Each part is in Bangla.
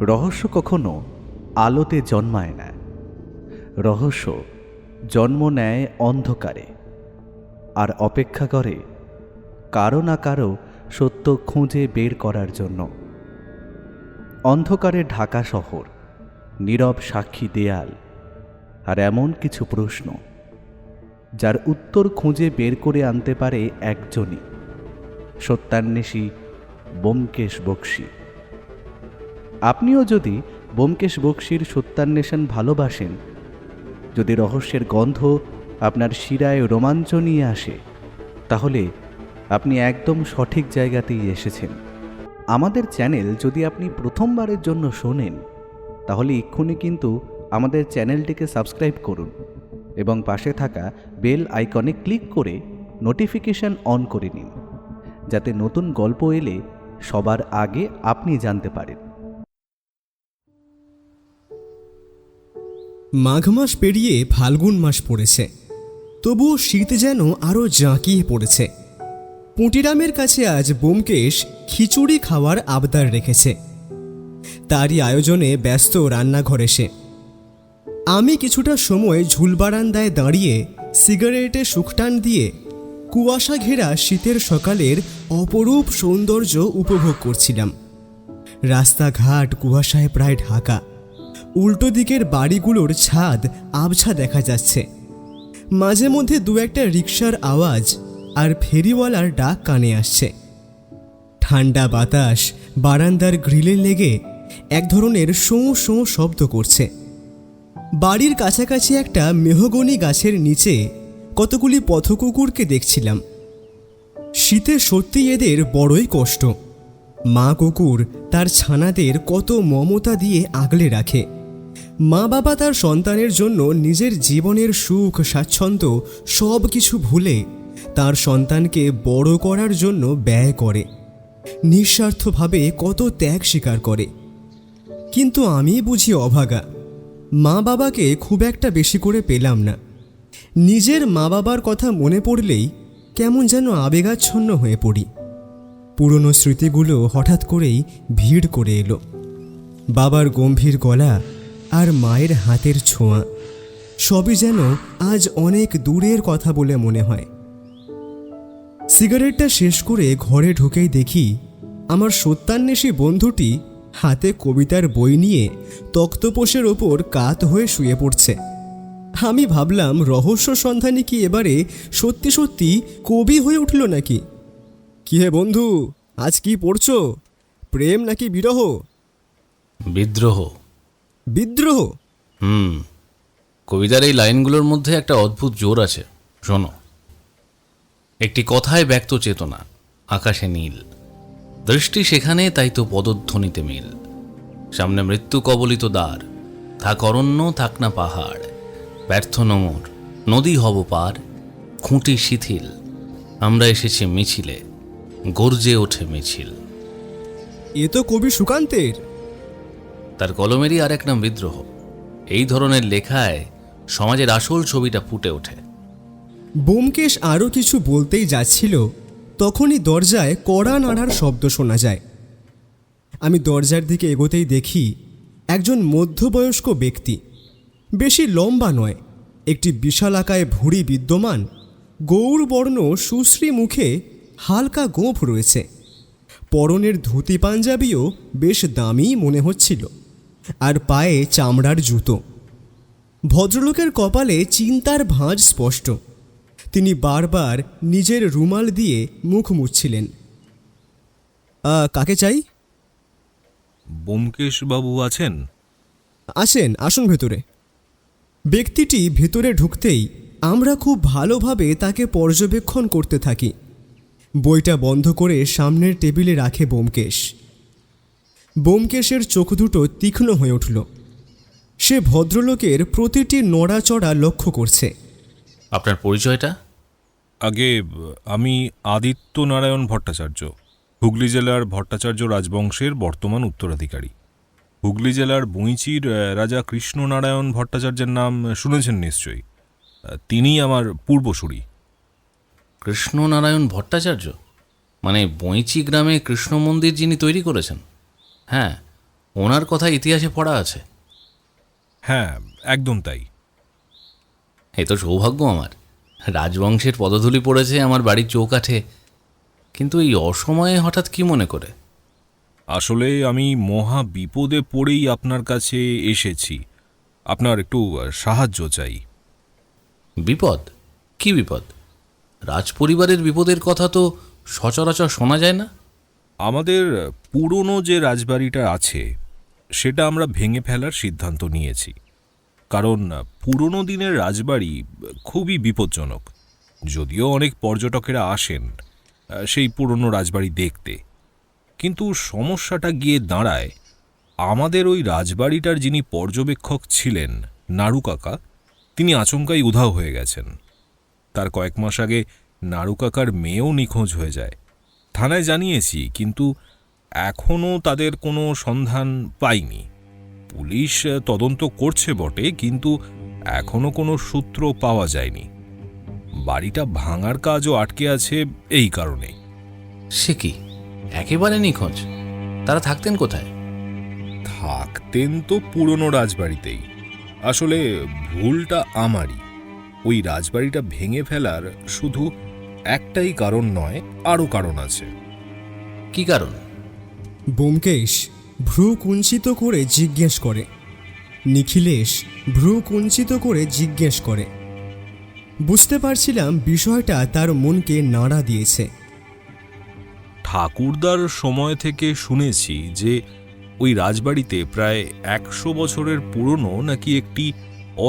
রহস্য কখনো আলোতে জন্মায় না, রহস্য জন্ম নেয় অন্ধকারে, আর অপেক্ষা করে কারো না কারো সত্য খুঁজে বের করার জন্য। অন্ধকারে ঢাকা শহর, নীরব সাক্ষী দেয়াল, আর এমন কিছু প্রশ্ন যার উত্তর খুঁজে বের করে আনতে পারে একজনই, সত্যান্বেষী ব্যোমকেশ বক্সী। আপনিও যদি ব্যোমকেশ বক্সীর সত্যান্বেষণ ভালোবাসেন, যদি রহস্যের গন্ধ আপনার শিরায় রোমাঞ্চ নিয়ে আসে, তাহলে আপনি একদম সঠিক জায়গাতেই এসেছেন। আমাদের চ্যানেল যদি আপনি প্রথমবারের জন্য শোনেন, তাহলে এক্ষুনি কিন্তু আমাদের চ্যানেলটিকে সাবস্ক্রাইব করুন এবং পাশে থাকা বেল আইকনে ক্লিক করে নোটিফিকেশন অন করে নিন, যাতে নতুন গল্প এলে সবার আগে আপনি জানতে পারেন। মাঘ মাস পেরিয়ে ফাল্গুন মাস পড়েছে, তবুও শীত যেন আরও জাঁকিয়ে পড়েছে। পুঁটিরামের কাছে আজ ব্যোমকেশ খিচুড়ি খাওয়ার আবদার রেখেছে। তারই আয়োজনে ব্যস্ত রান্নাঘরে সে। আমি কিছুটা সময় ঝুলবারান্দায় দাঁড়িয়ে সিগারেটে শুকটান দিয়ে কুয়াশা ঘেরা শীতের সকালের অপরূপ সৌন্দর্য উপভোগ করছিলাম। রাস্তাঘাট কুয়াশায় প্রায় ঢাকা, উল্টো দিকের বাড়িগুলোর ছাদ আবছা দেখা যাচ্ছে। মাঝে মধ্যে দু একটা রিকশার আওয়াজ আর ফেরিওয়ালার ডাক কানে আসছে। ঠান্ডা বাতাস বারান্দার গ্রিলে লেগে এক ধরনের শোঁ শোঁ শব্দ করছে। বাড়ির কাছাকাছি একটা মেহগনি গাছের নিচে কতগুলি পথকুকুরকে দেখছিলাম। শীতে সত্যি এদের বড়ই কষ্ট। মা কুকুর তার ছানাদের কত মমতা দিয়ে আগলে রাখে। মা বাবা তার সন্তানের জন্য নিজের জীবনের সুখ স্বাচ্ছন্দ্য সব কিছু ভুলে তার সন্তানকে বড় করার জন্য ব্যয় করে, নিঃস্বার্থভাবে কত ত্যাগ স্বীকার করে। কিন্তু আমি বুঝি অভাগা, মা বাবাকে খুব একটা বেশি করে পেলাম না। নিজের মা বাবার কথা মনে পড়লেই কেমন যেন আবেগাচ্ছন্ন হয়ে পড়ি। পুরনো স্মৃতিগুলো হঠাৎ করেই ভিড় করে এলো। বাবার গম্ভীর গলা আর মায়ের হাতের ছোঁয়া সবই যেন আজ অনেক দূরের কথা বলে মনে হয়। সিগারেটটা শেষ করে ঘরে ঢুকেই দেখি আমার সত্যান্বেষী বন্ধুটি হাতে কবিতার বই নিয়ে তক্তপোষের ওপর কাত হয়ে শুয়ে পড়ছে। আমি ভাবলাম, রহস্য সন্ধানী কি এবারে সত্যি সত্যি কবি হয়ে উঠল নাকি? কি হে বন্ধু, আজ কি পড়ছো? প্রেম নাকি বিরহ? বিদ্রোহ। বিদ্রোহ? কবিতার এই লাইনগুলোর মধ্যে একটা অদ্ভুত জোর আছে, শোনো। একটি কথায় ব্যক্ত চেতনা, আকাশে নীল দৃষ্টি সেখানে, তাই তো পদধ্বনিতে মিল। সামনে মৃত্যু কবলিত দ্বার, থাক অরণ্য থাক না পাহাড়, ব্যর্থ নোমর নদী হব পার, খুঁটি শিথিল আমরা এসেছি মিছিলে, গর্জে ওঠে মিছিল। এ তো কবি সুকান্তের। তার কলমেরই আর এক নাম বিদ্রোহ। এই ধরনের লেখায় সমাজের আসল ছবিটা ফুটে ওঠে। ব্যোমকেশ আরও কিছু বলতেই যাচ্ছিল, তখনই দরজায় কড়া নাড়ার শব্দ শোনা যায়। আমি দরজার দিকে এগোতেই দেখি একজন মধ্যবয়স্ক ব্যক্তি, বেশি লম্বা নয়, একটি বিশালাকায় ভুঁড়ি বিদ্যমান, গৌরবর্ণ সুশ্রী মুখে হালকা গোঁফ রয়েছে। পরনের ধুতি পাঞ্জাবিও বেশ দামি মনে হচ্ছিল, আর পায়ে চামড়ার জুতো। ভদ্রলোকের কপালে চিন্তার ভাঁজ স্পষ্ট। তিনি বারবার নিজের রুমাল দিয়ে মুখ মুছছিলেন। কাকে চাই? ব্যোমকেশ বাবু আছেন? আসেন, আসুন ভেতরে। ব্যক্তিটি ভেতরে ঢুকতেই আমরা খুব ভালোভাবে তাকে পর্যবেক্ষণ করতে থাকি। বইটা বন্ধ করে সামনের টেবিলে রাখে ব্যোমকেশ। ব্যোমকেশের চোখ দুটো তীক্ষ্ণ হয়ে উঠল। সে ভদ্রলোকের প্রতিটি নড়াচড়া লক্ষ্য করছে। আপনার পরিচয়টা? আগে আমি আদিত্য নারায়ণ ভট্টাচার্য, হুগলি জেলার ভট্টাচার্য রাজবংশের বর্তমান উত্তরাধিকারী। হুগলি জেলার বৈঁচির রাজা কৃষ্ণনারায়ণ ভট্টাচার্যের নাম শুনেছেন নিশ্চয়ই। তিনিই আমার পূর্বসূরি। কৃষ্ণনারায়ণ ভট্টাচার্য মানে বৈঁচি গ্রামে কৃষ্ণ মন্দির যিনি তৈরি করেছেন? হ্যাঁ, ওনার কথা ইতিহাসে পড়া আছে। হ্যাঁ, একদম তাই। এ তো সৌভাগ্য আমার, রাজবংশের পদধূলি পড়েছে আমার বাড়ির চৌকাঠে। কিন্তু এই অসময়ে হঠাৎ কি মনে করে? আসলে আমি মহা বিপদে পড়েই আপনার কাছে এসেছি। আপনার একটু সাহায্য চাই। বিপদ? কি বিপদ? রাজপরিবারের বিপদের কথা তো সচরাচর শোনা যায় না। আমাদের পুরনো যে রাজবাড়িটা আছে সেটা আমরা ভেঙে ফেলার সিদ্ধান্ত নিয়েছি। কারণ পুরনো দিনের রাজবাড়ি খুবই বিপজ্জনক। যদিও অনেক পর্যটকেরা আসেন সেই পুরনো রাজবাড়ি দেখতে, কিন্তু সমস্যাটা গিয়ে দাঁড়ায় আমাদের ওই রাজবাড়িটার যিনি পর্যবেক্ষক ছিলেন নাড়ু কাকা, তিনি আচমকাই উধাও হয়ে গেছেন। তার কয়েক মাস আগে নাড়ু কাকার মেয়েও নিখোঁজ হয়ে যায়। থানায় জানিয়েছি, কিন্তু এখনও তাদের কোনো সন্ধান পাইনি। পুলিশ তদন্ত করছে বটে, কিন্তু এখনও কোনো সূত্র পাওয়া যায়নি। বাড়িটা ভাঙার কাজও আটকে আছে এই কারণে। সে কি, একেবারে নিখোঁজ? তারা থাকতেন কোথায়? থাকতেন তো পুরনো রাজবাড়িতেই। আসলে ভুলটা আমারই। ওই রাজবাড়িটা ভেঙে ফেলার শুধু একটাই কারণ নয়, আরও কারণ আছে। কি কারণ? ব্যোমকেশ ভ্রু কুঞ্চিত করে জিজ্ঞেস করে। নিখিলেশ ভ্রু কুঞ্চিত করে জিজ্ঞেস করে। বুঝতে পারছিলাম বিষয়টা তার মনকে নাড়া দিয়েছে। ঠাকুরদার সময় থেকে শুনেছি যে ওই রাজবাড়িতে প্রায় 100 বছরের পুরনো নাকি একটি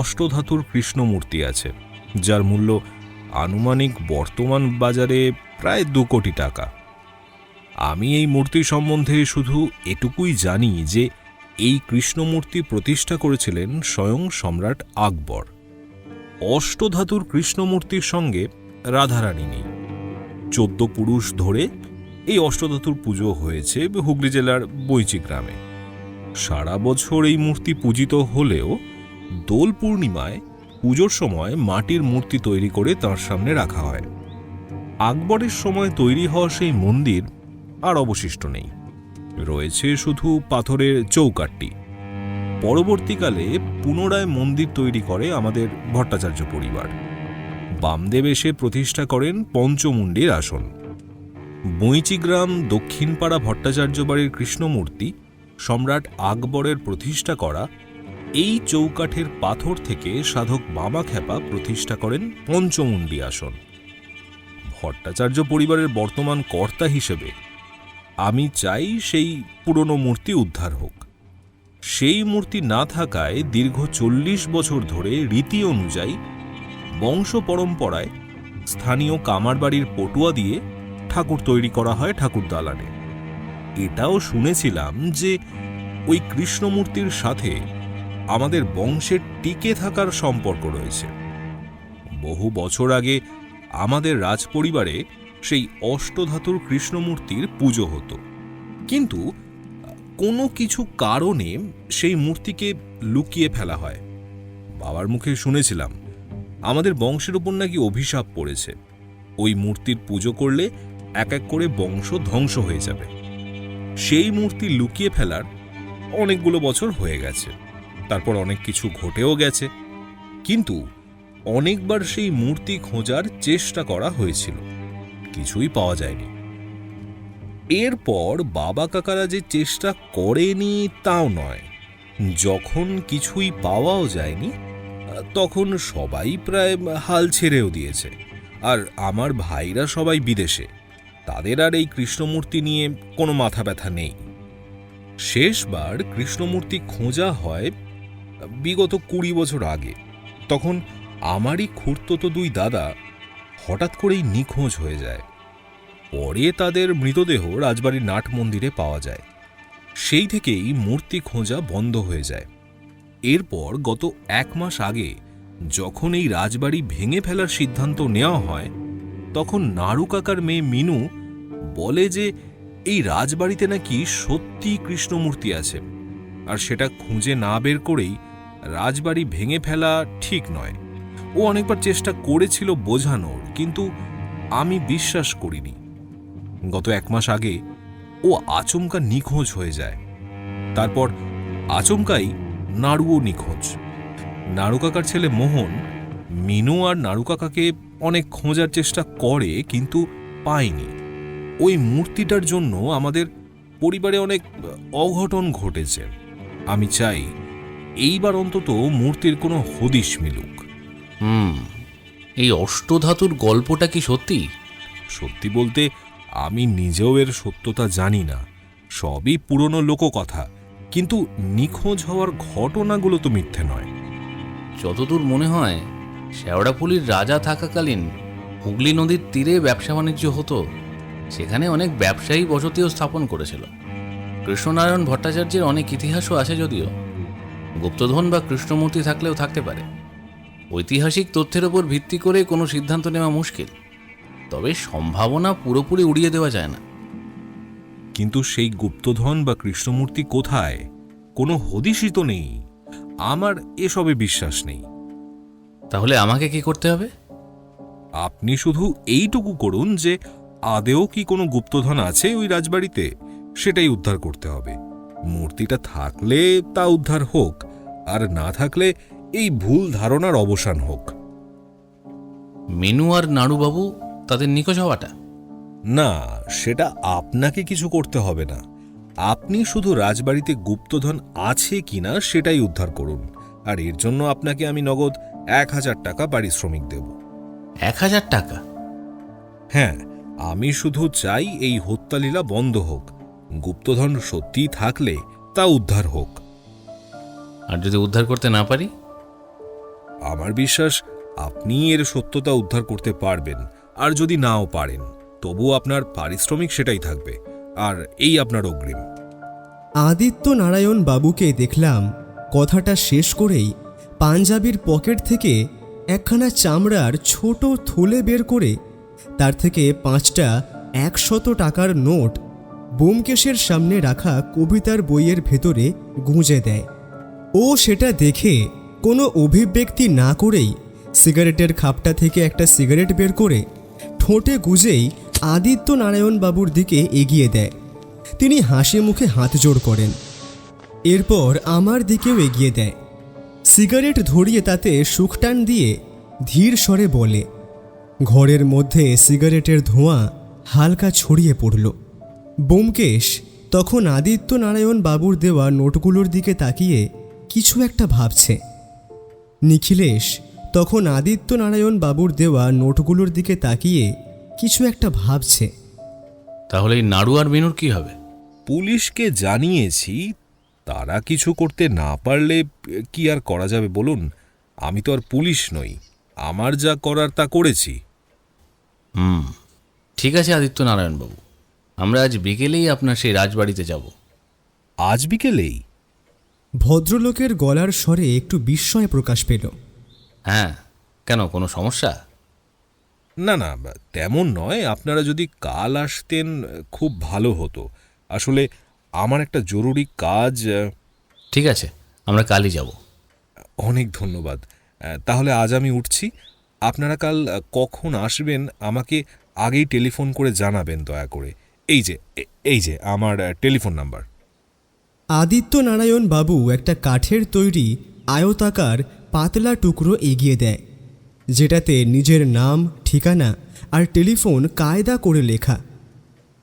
অষ্টধাতুর কৃষ্ণমূর্তি আছে, যার মূল্য আনুমানিক বর্তমান বাজারে প্রায় 2 কোটি টাকা। আমি এই মূর্তি সম্বন্ধে শুধু এটুকুই জানি যে এই কৃষ্ণমূর্তি প্রতিষ্ঠা করেছিলেন স্বয়ং সম্রাট আকবর। অষ্টধাতুর কৃষ্ণমূর্তির সঙ্গে রাধারানী নেই। 14 পুরুষ ধরে এই অষ্টধাতুর পুজো হয়েছে হুগলি জেলার বৈচি গ্রামে। সারা বছর এই মূর্তি পূজিত হলেও দোল পূর্ণিমায় পুজোর সময় মাটির মূর্তি তৈরি করে তার সামনে রাখা হয়। আকবরের সময় তৈরি হওয়া সেই মন্দির আর অবশিষ্ট নেই, রয়েছে শুধু পাথরের চৌকাঠটি। পরবর্তীকালে পুনরায় মন্দির তৈরি করে আমাদের ভট্টাচার্য পরিবার। বামদেব এসে প্রতিষ্ঠা করেন পঞ্চমুণ্ডির আসন। বৈচি গ্রাম দক্ষিণপাড়া ভট্টাচার্য বাড়ির কৃষ্ণমূর্তি সম্রাট আকবরের প্রতিষ্ঠা করা এই চৌকাঠের পাথর থেকে সাধক বামাখ্যাপা প্রতিষ্ঠা করেন পঞ্চমুণ্ডি আসন। ভট্টাচার্য পরিবারের বর্তমান কর্তা হিসেবে আমি চাই সেই পুরনো মূর্তি উদ্ধার হোক। সেই মূর্তি না থাকায় দীর্ঘ 40 বছর ধরে রীতি অনুযায়ী বংশ পরম্পরায় স্থানীয় কামারবাড়ির পটুয়া দিয়ে ঠাকুর তৈরি করা হয় ঠাকুর দালানে। এটাও শুনেছিলাম যে ওই কৃষ্ণমূর্তির সাথে আমাদের বংশের টিকে থাকার সম্পর্ক রয়েছে। বহু বছর আগে আমাদের রাজপরিবারে সেই অষ্টধাতুর কৃষ্ণমূর্তির পুজো হতো, কিন্তু কোনো কিছু কারণে সেই মূর্তিকে লুকিয়ে ফেলা হয়। বাবার মুখে শুনেছিলাম আমাদের বংশের উপর নাকি অভিশাপ পড়েছে, ওই মূর্তির পুজো করলে এক এক করে বংশ ধ্বংস হয়ে যাবে। সেই মূর্তি লুকিয়ে ফেলার অনেকগুলো বছর হয়ে গেছে, তারপর অনেক কিছু ঘটেও গেছে, কিন্তু অনেকবার সেই মূর্তি খোঁজার চেষ্টা করা হয়েছিল, কিছুই পাওয়া যায়নি। এরপর বাবা কাকারা যে চেষ্টা করেনি তাও নয়, যখন কিছুই পাওয়াও যায়নি তখন সবাই প্রায় হাল ছেড়েও দিয়েছে। আর আমার ভাইরা সবাই বিদেশে, তাদের আর এই কৃষ্ণমূর্তি নিয়ে কোনো মাথা ব্যথা নেই। শেষবার কৃষ্ণমূর্তি খোঁজা হয় বিগত 20 বছর আগে। তখন আমারই খুড়তুতো 2 দাদা হঠাৎ করেই নিখোঁজ হয়ে যায়। পরে তাদের মৃতদেহ রাজবাড়ির নাট মন্দিরে পাওয়া যায়। সেই থেকেই মূর্তি খোঁজা বন্ধ হয়ে যায়। এরপর গত 1 মাস আগে যখন এই রাজবাড়ি ভেঙে ফেলার সিদ্ধান্ত নেওয়া হয়, তখন নাড়ু কাকার মেয়ে মিনু বলে যে এই রাজবাড়িতে নাকি সত্যি কৃষ্ণমূর্তি আছে, আর সেটা খুঁজে না বের করেই রাজবাড়ি ভেঙে ফেলা ঠিক নয়। ও অনেকবার চেষ্টা করেছিল বোঝানোর, কিন্তু আমি বিশ্বাস করিনি। গত 1 মাস আগে ও আচমকা নিখোঁজ হয়ে যায়। তারপর আচমকাই নাড়ুও নিখোঁজ। নাড়ু কাকার ছেলে মোহন মিনু আর নাড়ু কাকাকে অনেক খোঁজার চেষ্টা করে, কিন্তু পায়নি। ওই মূর্তিটার জন্য আমাদের পরিবারে অনেক অঘটন ঘটেছে। আমি চাই এইবার অন্তত মূর্তির কোনো হদিশ মিলুক। এই অষ্টধাতুর গল্পটা কি সত্যি? সত্যি বলতে আমি নিজেও এর সত্যতা জানি না, সবই পুরনো লোককথা, কিন্তু নিখোঁজ হওয়ার ঘটনাগুলো তো মিথ্যে নয়। যতদূর মনে হয় শেওড়াফুলির রাজা থাকাকালীন হুগলি নদীর তীরে ব্যবসা বাণিজ্য হতো, সেখানে অনেক ব্যবসায়ী বসতিও স্থাপন করেছিল। কৃষ্ণনারায়ণ ভট্টাচার্যের অনেক ইতিহাসও আছে, যদিও গুপ্তধন বা কৃষ্ণমূর্তি থাকলেও থাকতে পারে। ঐতিহাসিক তথ্যের উপর ভিত্তি করে কোনো সিদ্ধান্ত নেওয়া মুশকিল, তবে সম্ভাবনা পুরোপুরি উড়িয়ে দেওয়া যায় না। কিন্তু সেই গুপ্তধন বা কৃষ্ণমূর্তি কোথায়? কোনো হদিশই তো নেই। আমার এসবে বিশ্বাস নেই। তাহলে আমাকে কি করতে হবে? আপনি শুধু এইটুকু করুন যে আদেও কি কোনো গুপ্তধন আছে ওই রাজবাড়িতে, সেটাই উদ্ধার করতে হবে। মূর্তিটা থাকলে তা উদ্ধার হোক, আর না থাকলে এই ভুল ধারণার অবসান হোক। মিনু আর নাড়ুবাবু তাদের নিখোঁজ হওয়াটা? না, সেটা আপনাকে কিছু করতে হবে না। আপনি শুধু রাজবাড়িতে গুপ্তধন আছে কিনা সেটাই উদ্ধার করুন, আর এর জন্য আপনাকে আমি নগদ 1000 টাকা পারিশ্রমিক দেব। 1000 টাকা? হ্যাঁ, আমি শুধু চাই এই হত্যালীলা বন্ধ হোক। গুপ্তধন সত্যিই থাকলে তা উদ্ধার হোক। আর যদি উদ্ধার করতে না পারি? আমার বিশ্বাস আপনি এর সত্যতা উদ্ধার করতে পারবেন, আর যদি নাও পারেন তবু আপনার পারিশ্রমিক সেটাই থাকবে, আর এই আপনার অগ্রিম। আদিত্য নারায়ণ বাবুকে দেখলাম কথাটা শেষ করেই পাঞ্জাবির পকেট থেকে একখানা চামড়ার ছোট থলে বের করে তার থেকে 5টা 100 টাকার নোট ব্যোমকেশের সামনে রাখা কবিতার বইয়ের ভেতরে গুঁজে দেয়। ও সেটা দেখে কোনো অভিব্যক্তি না করেই সিগারেটের খাপটা থেকে একটা সিগারেট বের করে ঠোঁটে গুজেই আদিত্য নারায়ণ বাবুর দিকে এগিয়ে দেয়। তিনি হাসি মুখে হাতজোড় করেন, এরপর আমার দিকেও এগিয়ে দেয়। সিগারেট ধরিয়ে তাতে শুকটান দিয়ে ধীর স্বরে বলে। ঘরের মধ্যে সিগারেটের ধোঁয়া হালকা ছড়িয়ে পড়ল। ব্যোমকেশ তখন আদিত্য নারায়ণ বাবুর দেওয়া নোটগুলোর দিকে তাকিয়ে কিছু একটা ভাবছে। নিখিলেশ তখন আদিত্য নারায়ণ বাবুর দেওয়া নোটগুলোর দিকে তাকিয়ে কিছু একটা ভাবছে। তাহলে এই নাড়ু আর মিনুর কি হবে? পুলিশকে জানিয়েছি, তারা কিছু করতে না পারলে কি আর করা যাবে বলুন? আমি তো আর পুলিশ নই, আমার যা করার তা করেছি। ঠিক আছে আদিত্য নারায়ণ বাবু, আমরা আজ বিকেলেই আপনার সেই রাজবাড়িতে যাব। আজ বিকেলেই? ভদ্রলোকের গলার স্বরে একটু বিস্ময় প্রকাশ পেল। হ্যাঁ, কেন, কোনো সমস্যা? না না, তেমন নয়। আপনারা যদি কাল আসতেন খুব ভালো হতো। আসলে আমার একটা জরুরি কাজ। ঠিক আছে, আমরা কালই যাব। অনেক ধন্যবাদ। তাহলে আজ আমি উঠছি। আপনারা কাল কখন আসবেন আমাকে আগেই টেলিফোন করে জানাবেন দয়া করে। এই যে আমার টেলিফোন নাম্বার। আদিত্য নারায়ণ বাবু একটা কাঠের তৈরি আয়তাকার পাতলা টুকরো এগিয়ে দেয়, যেটাতে নিজের নাম, ঠিকানা আর টেলিফোন কায়দা করে লেখা।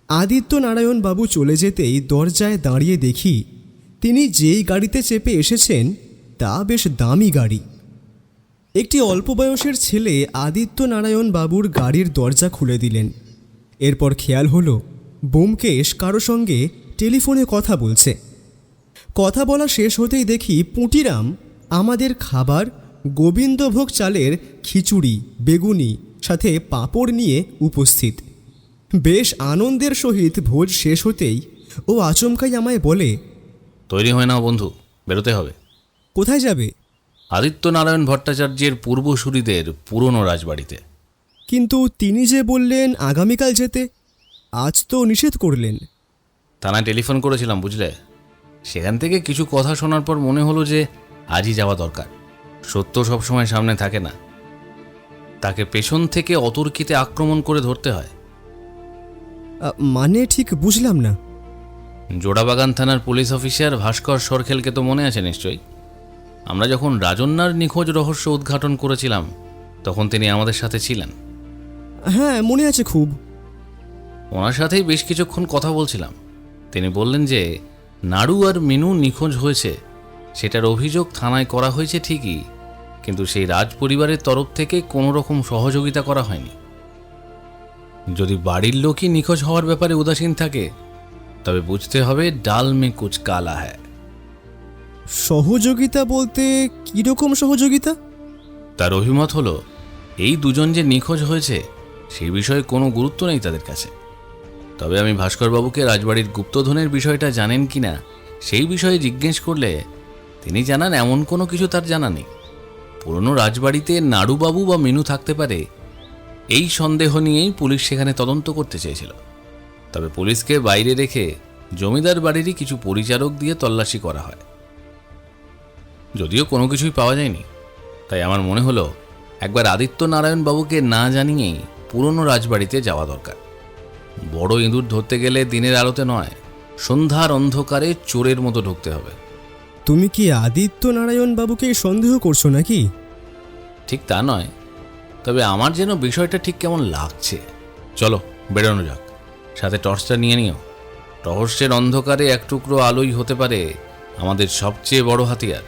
আদিত্য নারায়ণ বাবু চলে যেতেই দরজায় দাঁড়িয়ে দেখি তিনি যেই গাড়িতে চেপে এসেছেন তা বেশ দামি গাড়ি। একটি অল্প বয়সের ছেলে আদিত্য নারায়ণ বাবুর গাড়ির দরজা খুলে দিলেন। এরপর খেয়াল হলো ব্যোমকেশ কারো সঙ্গে টেলিফোনে কথা বলছে। কথা বলা শেষ হতেই দেখি পুঁটিরাম আমাদের খাবার গোবিন্দভোগ চালের খিচুড়ি, বেগুনি সাথে পাঁপড় নিয়ে উপস্থিত। বেশ আনন্দের সহিত ভোজ শেষ হতেই ও আচমকাই আমায় বলে, তৈরি হয় না বন্ধু, বেরোতে হবে। কোথায় যাবে? আদিত্য নারায়ণ ভট্টাচার্যের পূর্বসূরিদের পুরনো রাজবাড়িতে। কিন্তু তিনি যে বললেন আগামীকাল যেতে, আজ তো নিষেধ করলেন। থানায় টেলিফোন করেছিলাম, বুঝলে। সেখান থেকে কিছু কথা শোনার পর মনে হলো যে আজই যাওয়া দরকার। সত্য সবসময় সামনে থাকে না, তাকে পেছন থেকে অতর্কিতে আক্রমণ করে ধরতে হয়। মানে ঠিক বুঝলাম না। জোড়াবাগান থানার পুলিশ অফিসার ভাস্কর সরখেলকে তো মনে আছে নিশ্চয়ই? আমরা যখন রাজন্যার নিখোঁজ রহস্য উদ্ঘাটন করেছিলাম তখন তিনি আমাদের সাথে ছিলেন। হ্যাঁ, মনে আছে খুব। ওনার সাথেই বেশ কিছুক্ষণ কথা বলছিলাম। তিনি বললেন যে নাড়ু আর মিনু নিখোঁজ হয়েছে, সেটার অভিযোগ থানায় করা হয়েছে ঠিকই, কিন্তু সেই রাজ পরিবারের তরফ থেকে কোনো রকম সহযোগিতা করা হয়নি। যদি বাড়ির লোকই নিখোঁজ হওয়ার ব্যাপারে উদাসীন থাকে তবে বুঝতে হবে ডাল মে কুচ কালা হ্যায়। সহযোগিতা বলতে কীরকম সহযোগিতা? তার অভিমত হলো এই দুজন যে নিখোঁজ হয়েছে সেই বিষয়ে কোনো গুরুত্ব নেই তাদের কাছে। তবে আমি ভাস্করবাবুকে রাজবাড়ির গুপ্তধনের বিষয়টা জানেন কি না সেই বিষয়ে জিজ্ঞেস করলে তিনি জানান এমন কোনো কিছু তার জানা নেই। পুরনো রাজবাড়িতে নাড়ুবাবু বা মিনু থাকতে পারে এই সন্দেহ নিয়েই পুলিশ সেখানে তদন্ত করতে চেয়েছিল। তবে পুলিশকে বাইরে রেখে জমিদার বাড়িরই কিছু পরিচারক দিয়ে তল্লাশি করা হয়। যদিও কোনো কিছুই পাওয়া যায়নি, তাই আমার মনে হলো একবার আদিত্য নারায়ণ বাবুকে না জানিয়েই পুরনো রাজবাড়িতে যাওয়া দরকার। বড় ইঁদুর ধরতে গেলে দিনের আলোতে নয়, সন্ধ্যার অন্ধকারে চোরের মতো ঢুকতে হবে। তুমি কি আদিত্য নারায়ণ বাবুকে সন্দেহ করছো নাকি? ঠিক তা নয়, তবে আমার যেন বিষয়টা ঠিক কেমন লাগছে। চলো বেরোনো যাক, সাথে টর্চটা নিয়ে নিও। রহস্যের অন্ধকারে এক টুকরো আলোই হতে পারে আমাদের সবচেয়ে বড় হাতিয়ার।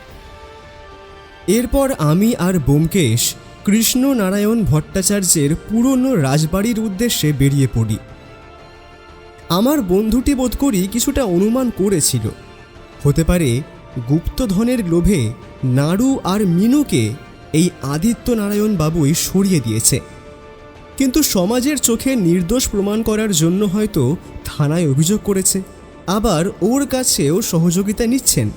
এরপর আমি আর ব্যোমকেশ কৃষ্ণনারায়ণ ভট্টাচার্যের পুরনো রাজবাড়ির উদ্দেশ্যে বেরিয়ে পড়ি। আমার বন্ধুটি বোধ করি কিছুটা অনুমান করেছিল, হতে পারে গুপ্তধনের লোভে নাড়ু আর মিনুকে এই আদিত্য নারায়ণ বাবুই সরিয়ে দিয়েছে। কিন্তু সমাজের চোখে নির্দোষ প্রমাণ করার জন্য হয়তো থানায় অভিযোগ করেছে, আবার ওর কাছেও সহযোগিতা নিচ্ছেন।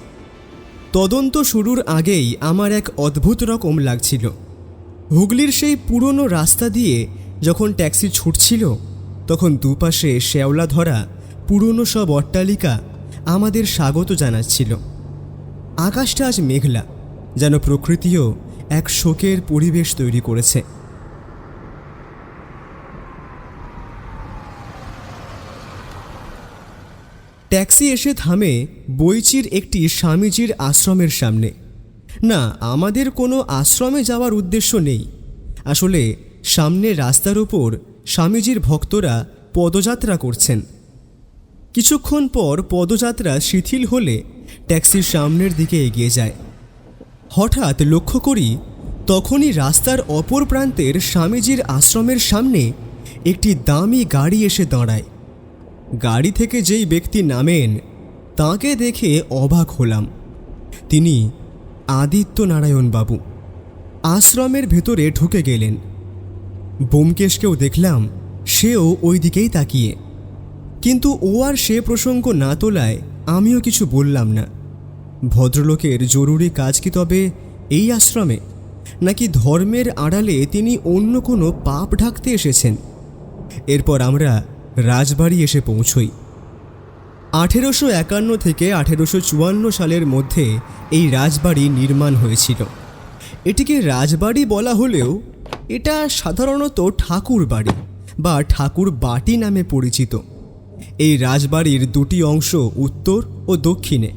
তদন্ত শুরুর আগেই আমার এক অদ্ভুত রকম লাগছিল। হুগলির সেই পুরনো রাস্তা দিয়ে যখন ট্যাক্সি ছুটছিল তখন দুপাশে শ্যাওলা ধরা পুরনো সব অট্টালিকা আমাদের স্বাগত জানাচ্ছিল। আকাশটা আজ মেঘলা, যেন প্রকৃতিও এক শোকের পরিবেশ তৈরি করেছে। ট্যাক্সি এসে থামে বইচির একটি স্বামীজির আশ্রমের সামনে। না, আমাদের কোনো আশ্রমে যাওয়ার উদ্দেশ্য নেই। আসলে সামনে রাস্তার উপর স্বামীজির ভক্তরা পদযাত্রা করছেন। কিছুক্ষণ পর পদযাত্রা শিথিল হলে ট্যাক্সির সামনের দিকে এগিয়ে যায়। হঠাৎ লক্ষ্য করি তখনই রাস্তার অপর প্রান্তের স্বামীজির আশ্রমের সামনে একটি দামি গাড়ি এসে দাঁড়ায়। গাড়ি থেকে যেই ব্যক্তি নামেন তাকে দেখে অবাক হলাম। তিনি আদিত্য নারায়ণ বাবু। আশ্রমের ভেতরে ঢুকে গেলেন। ব্যোমকেশকেও দেখলাম, সেও ওই দিকেই তাকিয়ে। কিন্তু ও আর সে প্রসঙ্গ না তোলায় আমিও কিছু বললাম না। ভদ্রলোকের জরুরি কাজ কি তবে এই আশ্রমে, নাকি ধর্মের আড়ালে তিনি অন্য কোনো পাপ ঢাকতে এসেছেন? এরপর আমরা রাজবাড়ি এসে পৌঁছই। 1851 থেকে 1854 সালের মধ্যে এই রাজবাড়ি নির্মাণ হয়েছিল। এটিকে রাজবাড়ি বলা হলেও এটা সাধারণত ঠাকুর বাড়ি বা ঠাকুর বাটি নামে পরিচিত। এই রাজবাড়ির দুটি অংশ উত্তর ও দক্ষিণে।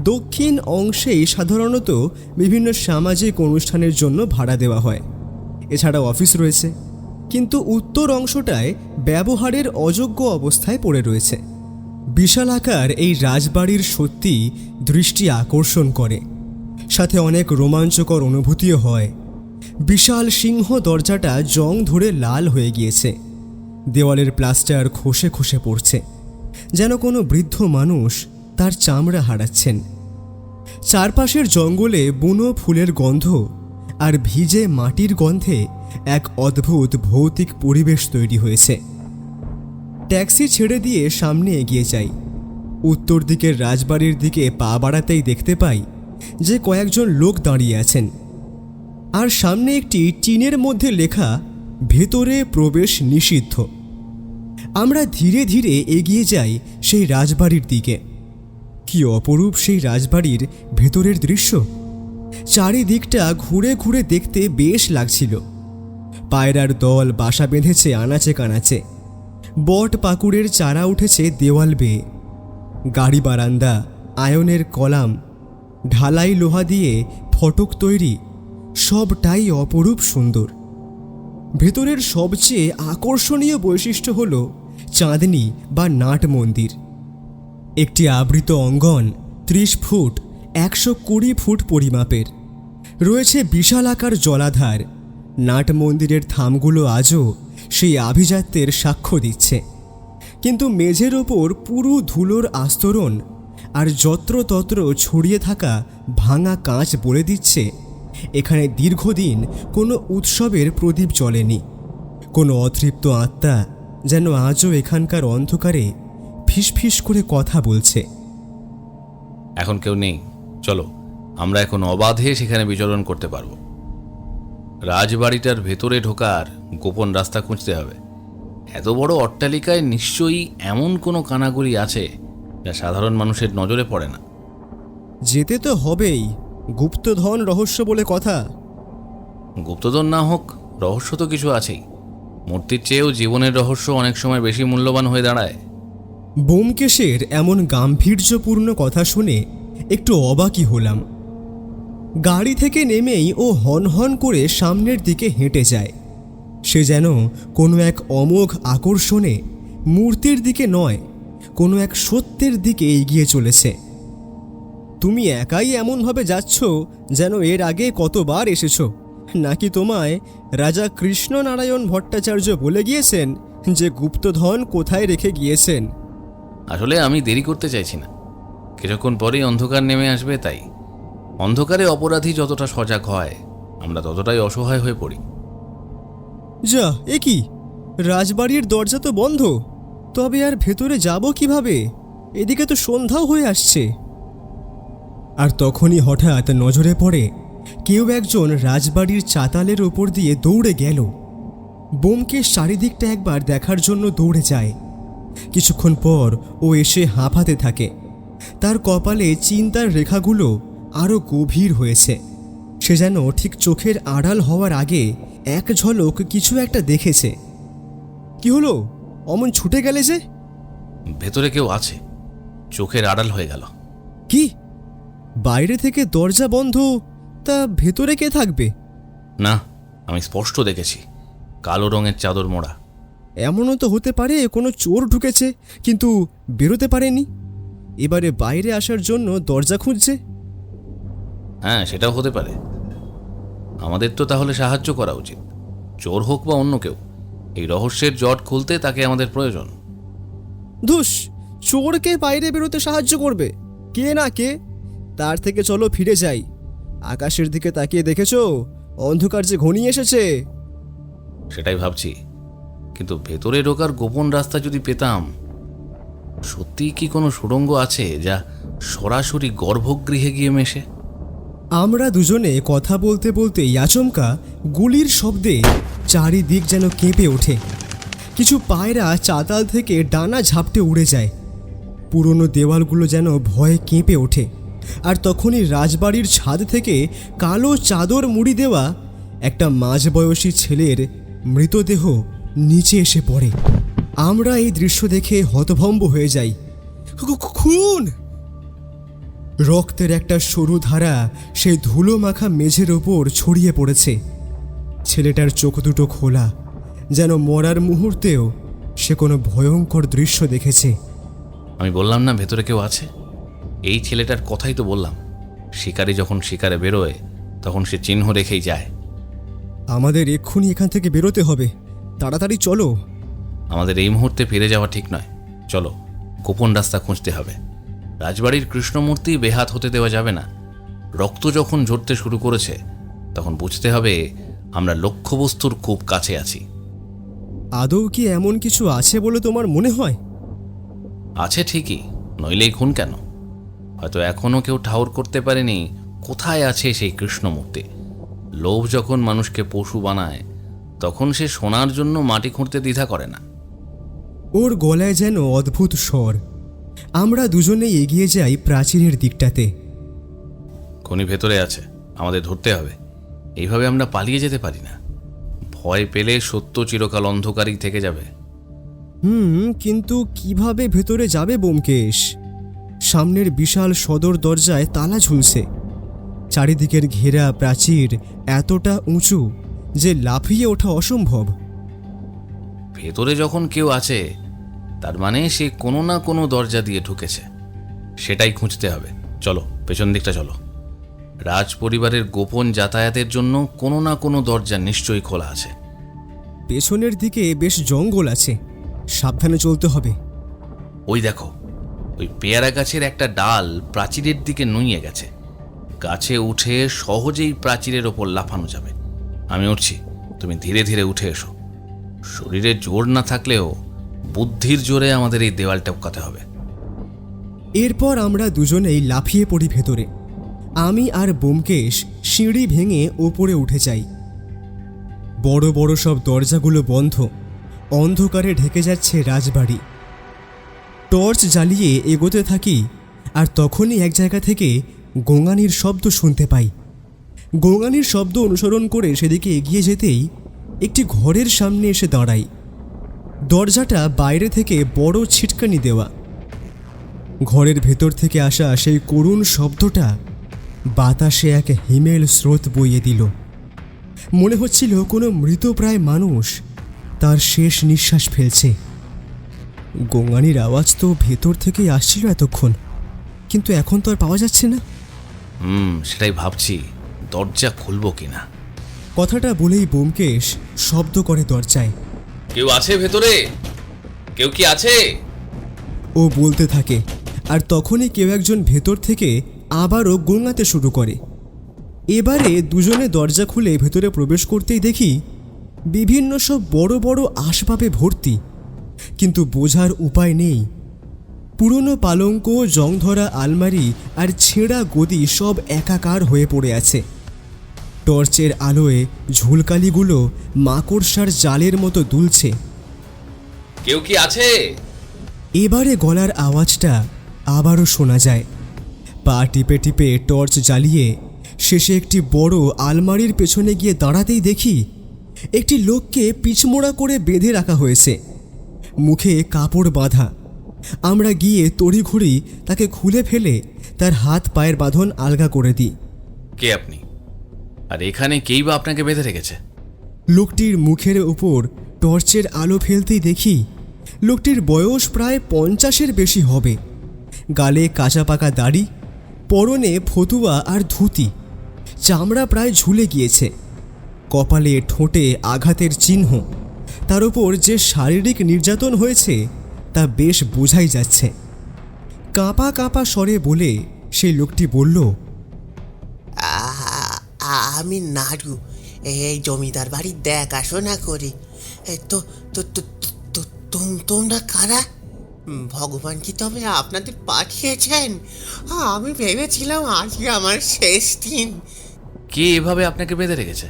দক্ষিণ অংশেই সাধারণত বিভিন্ন সামাজিক অনুষ্ঠানের জন্য ভাড়া দেওয়া হয়, এছাড়াও অফিস রয়েছে। কিন্তু উত্তর অংশটায় ব্যবহারের অযোগ্য অবস্থায় পড়ে রয়েছে। বিশালাকার এই রাজবাড়ির সত্যি দৃষ্টি আকর্ষণ করে, সাথে অনেক রোমাঞ্চকর অনুভূতিও হয়। বিশাল সিংহ দরজাটা জং ধরে লাল হয়ে গিয়েছে। দেওয়ালের প্লাস্টার খসে খসে পড়ছে, যেন কোনো বৃদ্ধ মানুষ তার চামড়া হারাচ্ছেন। চারপাশের জঙ্গলে বুনো ফুলের গন্ধ আর ভিজে মাটির গন্ধে এক অদ্ভুত ভৌতিক পরিবেশ তৈরি হয়েছে। ট্যাক্সি ছেড়ে দিয়ে সামনে এগিয়ে যাই। উত্তর দিকের রাজবাড়ির দিকে পা বাড়াতেই দেখতে পাই যে কয়েকজন লোক দাঁড়িয়ে আছেন, আর সামনে একটি টিনের মধ্যে লেখা ভেতরে প্রবেশ নিষিদ্ধ। আমরা ধীরে ধীরে এগিয়ে যাই সেই রাজবাড়ির দিকে। কি অপরূপ সেই রাজবাড়ির ভেতরের দৃশ্য! চারিদিকটা ঘুরে ঘুরে দেখতে বেশ লাগছিল। পায়রার দল বাসা বেঁধেছে আনাচে কানাচে, বট পাকুড়ের চারা উঠেছে দেওয়াল বেয়ে। গাড়ি বারান্দা, আয়নের কলাম, ঢালাই লোহা দিয়ে ফটক তৈরি, সবটাই অপরূপ সুন্দর। ভেতরের সবচেয়ে আকর্ষণীয় বৈশিষ্ট্য হল চাঁদনি বা নাট মন্দির। একটি আবৃত অঙ্গন 30 ফুট 120 ফুট পরিমাপের। রয়েছে বিশালাকার জলাধার। নাট মন্দিরের থামগুলো আজও সেই আভিজাত্যের সাক্ষ্য দিচ্ছে, কিন্তু মেঝের ওপর পুরো ধুলোর আস্তরণ আর যত্রতত্র ছড়িয়ে থাকা ভাঙা কাঁচ বলে দিচ্ছে এখানে দীর্ঘদিন কোনো উৎসবের প্রদীপ জ্বলেনি। কোনো অতৃপ্ত আত্মা যেন আজও এখানকার অন্ধকারে ফিসফিস করে কথা বলছে। এখন কেউ নেই, চলো আমরা এখন অবাধে সেখানে বিচরণ করতে পারবো। রাজবাড়িটার ভেতরে ঢোকার গোপন রাস্তা খুঁজতে হবে। এত বড় অট্টালিকায় নিশ্চয়ই এমন কোনো কানাগলি আছে যা সাধারণ মানুষের নজরে পড়ে না। যেতে তো হবেই, গুপ্তধন রহস্য বলে কথা। গুপ্তধন না হোক, রহস্য তো কিছু আছেই। মূর্তির চেয়েও জীবনের রহস্য অনেক সময় বেশি মূল্যবান হয়ে দাঁড়ায়। ব্যোমকেশের এমন গাম্ভীর্যপূর্ণ কথা শুনে একটু অবাকই হলাম। গাড়ি থেকে নেমেই ও হন হন করে সামনের দিকে হেঁটে যায়। সে যেন কোনো এক অমোঘ আকর্ষণে মূর্তির দিকে নয়, কোনো এক সত্যের দিকে এগিয়ে চলেছে। তুমি একাই এমনভাবে যাচ্ছ যেন এর আগে কতবার এসেছো, নাকি তোমায় রাজা কৃষ্ণনারায়ণ ভট্টাচার্য বলে গিয়েছেন যে গুপ্তধন কোথায় রেখে গিয়েছেন? আসলে আমি দেরি করতে চাইছি না, কিছুক্ষণ পরেই অন্ধকার নেমে আসবে। তাই অন্ধকারে অপরাধী যতটা সজাগ হয়, আমরা ততটাই অসহায় হয়ে পড়ি। যা, এ কি? রাজবাড়ির দরজা তো বন্ধ, তবে আর ভেতরে যাব কিভাবে? এদিকে তো সন্ধ্যাও হয়ে আসছে। আর তখনই হঠাৎ নজরে পড়ে কেউ একজন রাজবাড়ির চাতালের ওপর দিয়ে দৌড়ে গেল। ব্যোমকেশ চারিদিকটা একবার দেখার জন্য দৌড়ে যায়। কিছুক্ষণ পর ও এসে হাঁপাতে থাকে। তার কপালে চিন্তার রেখাগুলো আরও গভীর হয়েছে। সে যেন ঠিক চোখের আড়াল হওয়ার আগে এক ঝলক কিছু একটা দেখেছে। কি হলো? অমন ছুটে গেলে যে? ভেতরে কেউ আছে, চোখের আড়াল হয়ে গেল। কি? বাইরে থেকে দরজা বন্ধ, তা ভেতরে কে থাকবে? না, আমি স্পষ্ট দেখেছি, কালো রঙের চাদর মোড়া। এমনও তো হতে পারে কোনো চোর ঢুকেছে কিন্তু বেরোতে পারেনি, এবারে বাইরে আসার জন্য দরজা খুঁজছে। হ্যাঁ, সেটাও হতে পারে। আমাদের তো তাহলে সাহায্য করা উচিত। চোর হোক বা অন্য কেউ, এই রহস্যের জট খুলতে তাকে আমাদের প্রয়োজন। ধুস, চোরকে বাইরে বেরোতে সাহায্য করবে কে না কে? তার থেকে চলো ফিরে যাই। আকাশের দিকে তাকিয়ে দেখেছো অন্ধকার যে ঘনিয়ে এসেছে? সেটাই ভাবছি, কিন্তু ভেতরে ঢোকার গোপন রাস্তা যদি পেতাম। সত্যিই কি কোনো সুড়ঙ্গ আছে যা সরাসরি গর্ভগৃহে গিয়ে মেশে? আমরা দুজনে কথা বলতে বলতেই আচমকা গুলির শব্দে চারিদিক যেন কেঁপে ওঠে। কিছু পায়রা চাতাল থেকে ডানা ঝাপটে উড়ে যায়। পুরনো দেওয়ালগুলো যেন ভয়ে কেঁপে ওঠে। আর তখনই রাজবাড়ির ছাদ থেকে কালো চাদর মুড়ি দেওয়া একটা মাঝবয়সী ছেলের মৃতদেহ নিচে এসে পড়ে। আমরা এই দৃশ্য দেখে হতভম্ব হয়ে যাই। খুন! রক্তের একটা সরু ধারা সেই ধুলো মাখা মেঝের ওপর ছড়িয়ে পড়েছে। ছেলেটার চোখ দুটো খোলা, যেন মরার মুহূর্তেও সে কোনো ভয়ঙ্কর দৃশ্য দেখেছে। আমি বললাম না ভেতরে কেউ আছে? এই ছেলেটার কথাই তো বললাম। শিকারি যখন শিকারে বেরোয় তখন সে চিহ্ন রেখেই যায়। আমাদের এক্ষুনি এখান থেকে বেরোতে হবে, তাড়াতাড়ি চলো। আমাদের এই মুহূর্তে ফিরে যাওয়া ঠিক নয়, চলো গোপন রাস্তা খুঁজতে হবে। রাজবাড়ির কৃষ্ণমূর্তি বেহাত হতে দেওয়া যাবে না। রক্ত যখন ঝরতে শুরু করেছে তখন বুঝতে হবে আমরা লক্ষ্যবস্তুর খুব কাছে আছি। আদৌ কি এমন কিছু আছে বলে তোমার মনে হয়? আছে ঠিকই, নইলেই খুন কেন? হয়তো এখনও কেউ ঠাউর করতে পারেনি কোথায় আছে সেই কৃষ্ণমূর্তি। লোভ যখন মানুষকে পশু বানায় তখন সে সোনার জন্য মাটি খুঁড়তে দ্বিধা করে না। ওর গলায় যেন অদ্ভুত স্বর। আমরা দুজনেই এগিয়ে যাই প্রাচীরের দিকটাতে। খনি ভেতরে আছে, আমাদের ধরতে হবে। এইভাবে আমরা পালিয়ে যেতে পারি না। ভয় পেলে সত্য চিরকাল অন্ধকারই থেকে যাবে। কিন্তু কিভাবে ভেতরে যাবে ব্যোমকেশ? সামনের বিশাল সদর দরজায় তালা ঝুলছে। চারিদিকের ঘেরা প্রাচীর এতটা উঁচু যে লাফিয়ে ওঠা অসম্ভব। ভেতরে যখন কেউ আছে তার মানে সে কোনো না কোনো দরজা দিয়ে ঢুকেছে, সেটাই খুঁজতে হবে। চলো পেছন দিকটা চলো। রাজ পরিবারের গোপন যাতায়াতের জন্য কোনো না কোনো দরজা নিশ্চয়ই খোলা আছে। পেছনের দিকে বেশ জঙ্গল আছে, সাবধানে চলতে হবে। ওই দেখো, ওই পেয়ারা গাছের একটা ডাল প্রাচীরের দিকে নুইয়ে গেছে। গাছে উঠে সহজেই প্রাচীরের ওপর লাফানো যাবে। আমি উঠছি, তুমি ধীরে ধীরে উঠে এসো। শরীরে জোর না থাকলেও বুদ্ধির জোরে আমাদের এই দেওয়াল টপকাতে হবে। এরপর আমরা দুজনেই লাফিয়ে পড়ি ভেতরে। আমি আর ব্যোমকেশ সিঁড়ি ভেঙে ওপরে উঠে যাই। বড় বড় সব দরজাগুলো বন্ধ, অন্ধকারে ঢেকে যাচ্ছে রাজবাড়ি। টর্চ জ্বালিয়ে এগোতে থাকি, আর তখনই এক জায়গা থেকে গোঙানির শব্দ শুনতে পাই। গোঙানির শব্দ অনুসরণ করে সেদিকে এগিয়ে যেতেই একটি ঘরের সামনে এসে দাঁড়াই। দরজাটা বাইরে থেকে বড় ছিটকানি দেওয়া। ঘরের ভেতর থেকে আসা সেই করুণ শব্দটা বাতাসে এক হিমেল স্রোত বইয়ে দিল। মনে হচ্ছিল কোনো মৃতপ্রায় মানুষ তার শেষ নিঃশ্বাস ফেলছে। গোঙানির আওয়াজ তো ভেতর থেকেই আসছিল এতক্ষণ, কিন্তু এখন তো আর পাওয়া যাচ্ছে না। সেটাই ভাবছি, দরজা খুলবো কিনা। কথাটা বলেই ব্যোমকেশ শব্দ করে দরজায়। কেউ আছে ভেতরে? কেউ কি আছে? ও বলতে থাকে, আর তখনই কেউ একজন ভেতর থেকে আবারও গোঙাতে শুরু করে। এবারে দুজনে দরজা খুলে ভেতরে প্রবেশ করতেই দেখি বিভিন্ন সব বড় বড় আসবাবে ভর্তি, কিন্তু বোঝার উপায় নেই। পুরনো পালঙ্ক, জংধরা আলমারি আর ছেঁড়া গদি সব একাকার হয়ে পড়ে আছে। টর্চের আলোয় ঝুলকালিগুলো মাকড়সার জালের মতো দুলছে। কেউ কি আছে? এবারে গলার আওয়াজটা আবারও শোনা যায়। পা টিপে টিপে টর্চ জ্বালিয়ে শেষে একটি বড় আলমারির পেছনে গিয়ে দাঁড়াতেই দেখি একটি লোককে পিছমোড়া করে বেঁধে রাখা হয়েছে, মুখে কাপড় বাঁধা। আমরা গিয়ে তড়িঘড়ি তাকে খুলে ফেলে তার হাত পায়ের বাঁধন আলগা করে দিই। কে আপনি? আর এখানে কেই বা আপনাকে বেঁধে রেখেছে? লোকটির মুখের ওপর টর্চের আলো ফেলতেই দেখি লোকটির বয়স প্রায় 50-এর বেশি হবে। গালে কাঁচা পাকা দাড়ি, পরনে ফতুয়া আর ধুতি, চামড়া প্রায় ঝুলে গিয়েছে। কপালে ঠোঁটে আঘাতের চিহ্ন। তার ওপর যে শারীরিক নির্যাতন হয়েছে তা বেশ বোঝাই যাচ্ছে। কাঁপা কাঁপা স্বরে বলে সেই লোকটি বলল, আমি নাড়ু, এই জমিদার বাড়ি দেখাশোনা করি। তো তো তো- তো- তোমরা কারা? ভগবান কি তবে আপনাদের পাঠিয়েছেন? আমি ভেবেছিলাম আজকে আমার শেষ দিন। কে এভাবে আপনাকে বেঁধে রেখেছে?